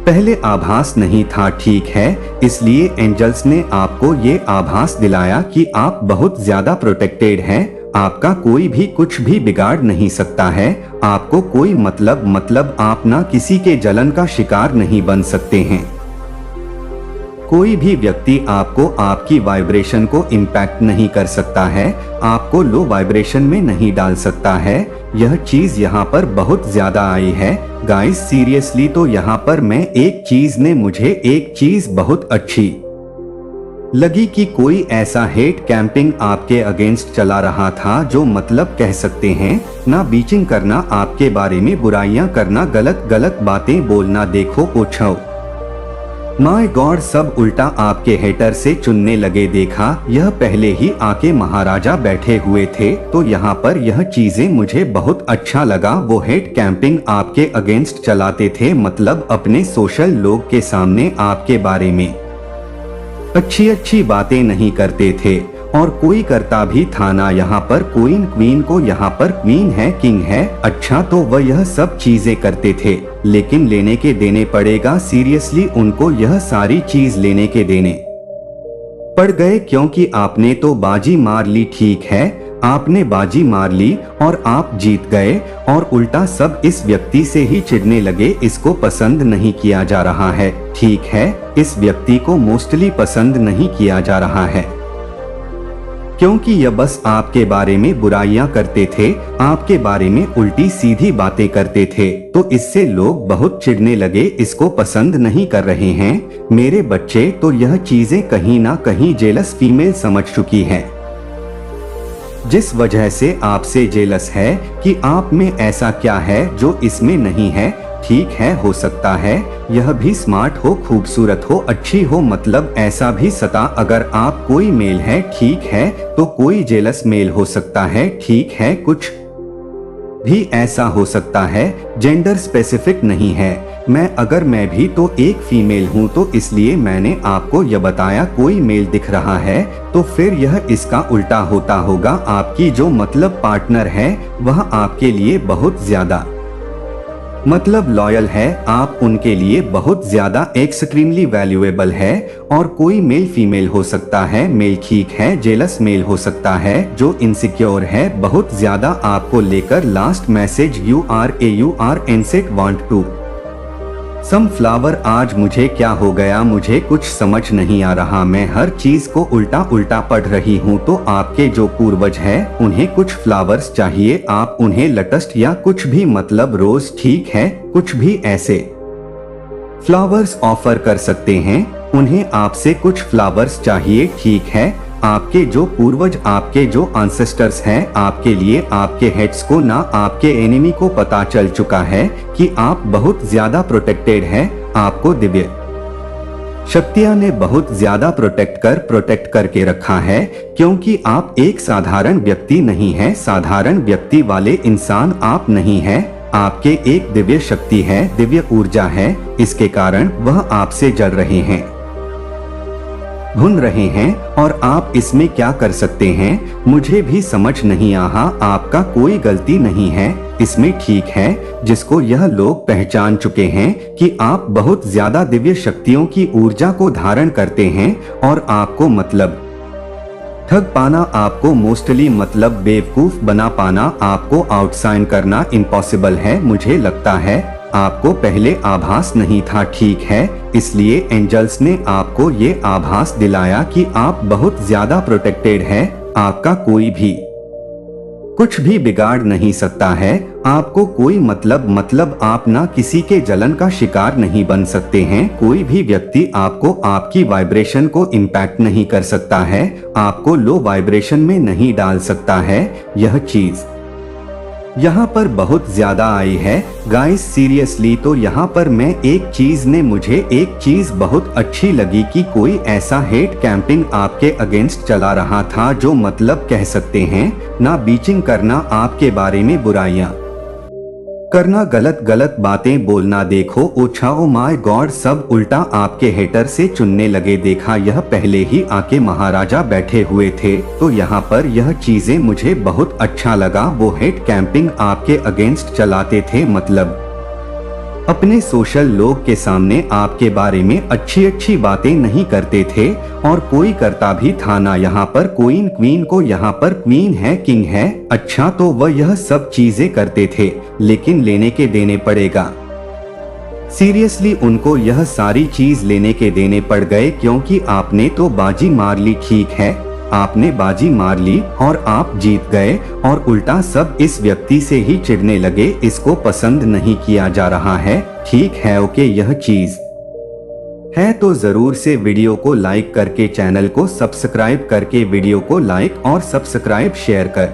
पहले आभास नहीं था, ठीक है। इसलिए एंजल्स ने आपको ये आभास दिलाया कि आप बहुत ज्यादा प्रोटेक्टेड हैं। आपका कोई भी कुछ भी बिगाड़ नहीं सकता है। आपको कोई मतलब आप ना किसी के जलन का शिकार नहीं बन सकते हैं। कोई भी व्यक्ति आपको आपकी वाइब्रेशन को इम्पैक्ट नहीं कर सकता है, आपको लो वाइब्रेशन में नहीं डाल सकता है। यह चीज यहाँ पर बहुत ज्यादा आई है गाइस, सीरियसली। तो यहाँ पर मैं मुझे एक चीज बहुत अच्छी लगी कि कोई ऐसा हेट कैंपिंग आपके अगेंस्ट चला रहा था जो मतलब कह सकते हैं ना बीचिंग करना, आपके बारे में बुराइयां करना, गलत बातें बोलना। देखो ओछो माय गॉड, सब उल्टा आपके हेटर से चुनने लगे। देखा, यह पहले ही आके महाराजा बैठे हुए थे। तो यहाँ पर यह चीजें मुझे बहुत अच्छा लगा। वो हेट कैंपिंग आपके अगेंस्ट चलाते थे, मतलब अपने सोशल लोग के सामने आपके बारे में अच्छी बातें नहीं करते थे और कोई करता भी था ना। यहाँ पर क्वीन को यहाँ पर क्वीन है, किंग है, अच्छा तो वह यह सब चीजें करते थे, लेकिन लेने के देने पड़ेगा। सीरियसली उनको यह सारी चीज लेने के देने पड़ गए, क्योंकि आपने तो बाजी मार ली, ठीक है। आपने बाजी मार ली और आप जीत गए और उल्टा सब इस व्यक्ति से ही चिढ़ने लगे। इसको पसंद नहीं किया जा रहा है, ठीक है। इस व्यक्ति को मोस्टली पसंद नहीं किया जा रहा है, क्योंकि यह बस आपके बारे में बुराइयां करते थे, आपके बारे में उल्टी सीधी बातें करते थे। तो इससे लोग बहुत चिढ़ने लगे, इसको पसंद नहीं कर रहे हैं मेरे बच्चे। तो यह चीजें कहीं ना कहीं जेलस फीमेल समझ चुकी है, जिस वजह से आपसे जेलस है कि आप में ऐसा क्या है जो इसमें नहीं है, ठीक है। हो सकता है यह भी स्मार्ट हो, खूबसूरत हो, अच्छी हो, मतलब ऐसा भी सता। अगर आप कोई मेल है, ठीक है, तो कोई जेलस मेल हो सकता है, ठीक है। कुछ भी ऐसा हो सकता है, जेंडर स्पेसिफिक नहीं है। अगर मैं भी तो एक फीमेल हूँ, तो इसलिए मैंने आपको यह बताया। कोई मेल दिख रहा है तो फिर यह इसका उल्टा होता होगा। आपकी जो मतलब पार्टनर है वह आपके लिए बहुत ज्यादा मतलब लॉयल है, आप उनके लिए बहुत ज्यादा एक्सट्रीमली वैल्यूएबल है। और कोई मेल फीमेल हो सकता है, मेल ठीक है, जेलस मेल हो सकता है जो इनसिक्योर है बहुत ज्यादा आपको लेकर। Last message, you are insect want to some flower. आज मुझे क्या हो गया, मुझे कुछ समझ नहीं आ रहा। मैं हर चीज को उल्टा पढ़ रही हूँ। तो आपके जो पूर्वज है उन्हें कुछ फ्लावर्स चाहिए, आप उन्हें लटस्ट या कुछ भी मतलब रोज, ठीक है, कुछ भी ऐसे फ्लावर्स ऑफर कर सकते हैं। उन्हें आपसे कुछ फ्लावर्स चाहिए, ठीक है। आपके जो पूर्वज, आपके जो एंसेस्टर्स हैं, आपके लिए, आपके हेड्स को ना आपके एनिमी को पता चल चुका है कि आप बहुत ज्यादा प्रोटेक्टेड हैं। आपको दिव्य शक्तियां ने बहुत ज्यादा प्रोटेक्ट करके रखा है, क्योंकि आप एक साधारण व्यक्ति नहीं है। साधारण व्यक्ति वाले इंसान आप नहीं है। आपके एक दिव्य शक्ति है, दिव्य ऊर्जा है, इसके कारण वह आपसे जल रहे हैं। ढूंढ रहे हैं और आप इसमें क्या कर सकते हैं मुझे भी समझ नहीं आया। आपका कोई गलती नहीं है इसमें, ठीक है, जिसको यह लोग पहचान चुके हैं कि आप बहुत ज्यादा दिव्य शक्तियों की ऊर्जा को धारण करते हैं और आपको मतलब ठग पाना, आपको मोस्टली मतलब बेवकूफ बना पाना, आपको आउटसाइन करना इम्पॉसिबल है। मुझे लगता है आपको पहले आभास नहीं था, ठीक है, इसलिए एंजल्स ने आपको ये आभास दिलाया कि आप बहुत ज्यादा प्रोटेक्टेड हैं, आपका कोई भी कुछ भी बिगाड़ नहीं सकता है। आपको कोई मतलब आप ना किसी के जलन का शिकार नहीं बन सकते हैं। कोई भी व्यक्ति आपको आपकी वाइब्रेशन को इम्पैक्ट नहीं कर सकता है, आपको लो वाइब्रेशन में नहीं डाल सकता है। यह चीज यहाँ पर बहुत ज्यादा आई है गाइस, सीरियसली। तो यहाँ पर मुझे एक चीज बहुत अच्छी लगी कि कोई ऐसा हेट कैंपिंग आपके अगेंस्ट चला रहा था जो मतलब कह सकते हैं ना बीचिंग करना, आपके बारे में बुराइयां करना, गलत बातें बोलना। देखो ओछा, ओ माय गॉड, सब उल्टा आपके हेटर से चुनने लगे। देखा, यह पहले ही आके महाराजा बैठे हुए थे। तो यहाँ पर यह चीजें मुझे बहुत अच्छा लगा। वो हेट कैंपिंग आपके अगेंस्ट चलाते थे, मतलब अपने सोशल लोग के सामने आपके बारे में अच्छी बातें नहीं करते थे, और कोई करता भी था ना। यहाँ पर क्वीन को, यहाँ पर क्वीन है, किंग है, अच्छा, तो वह यह सब चीजें करते थे, लेकिन लेने के देने पड़ेगा। सीरियसली उनको यह सारी चीज लेने के देने पड़ गए, क्योंकि आपने तो बाजी मार ली, ठीक है, आपने बाजी मार ली और आप जीत गए, और उल्टा सब इस व्यक्ति से ही चिढ़ने लगे, इसको पसंद नहीं किया जा रहा है, ठीक है, ओके। यह चीज है तो जरूर से वीडियो को लाइक करके, चैनल को सब्सक्राइब करके वीडियो को लाइक और सब्सक्राइब शेयर कर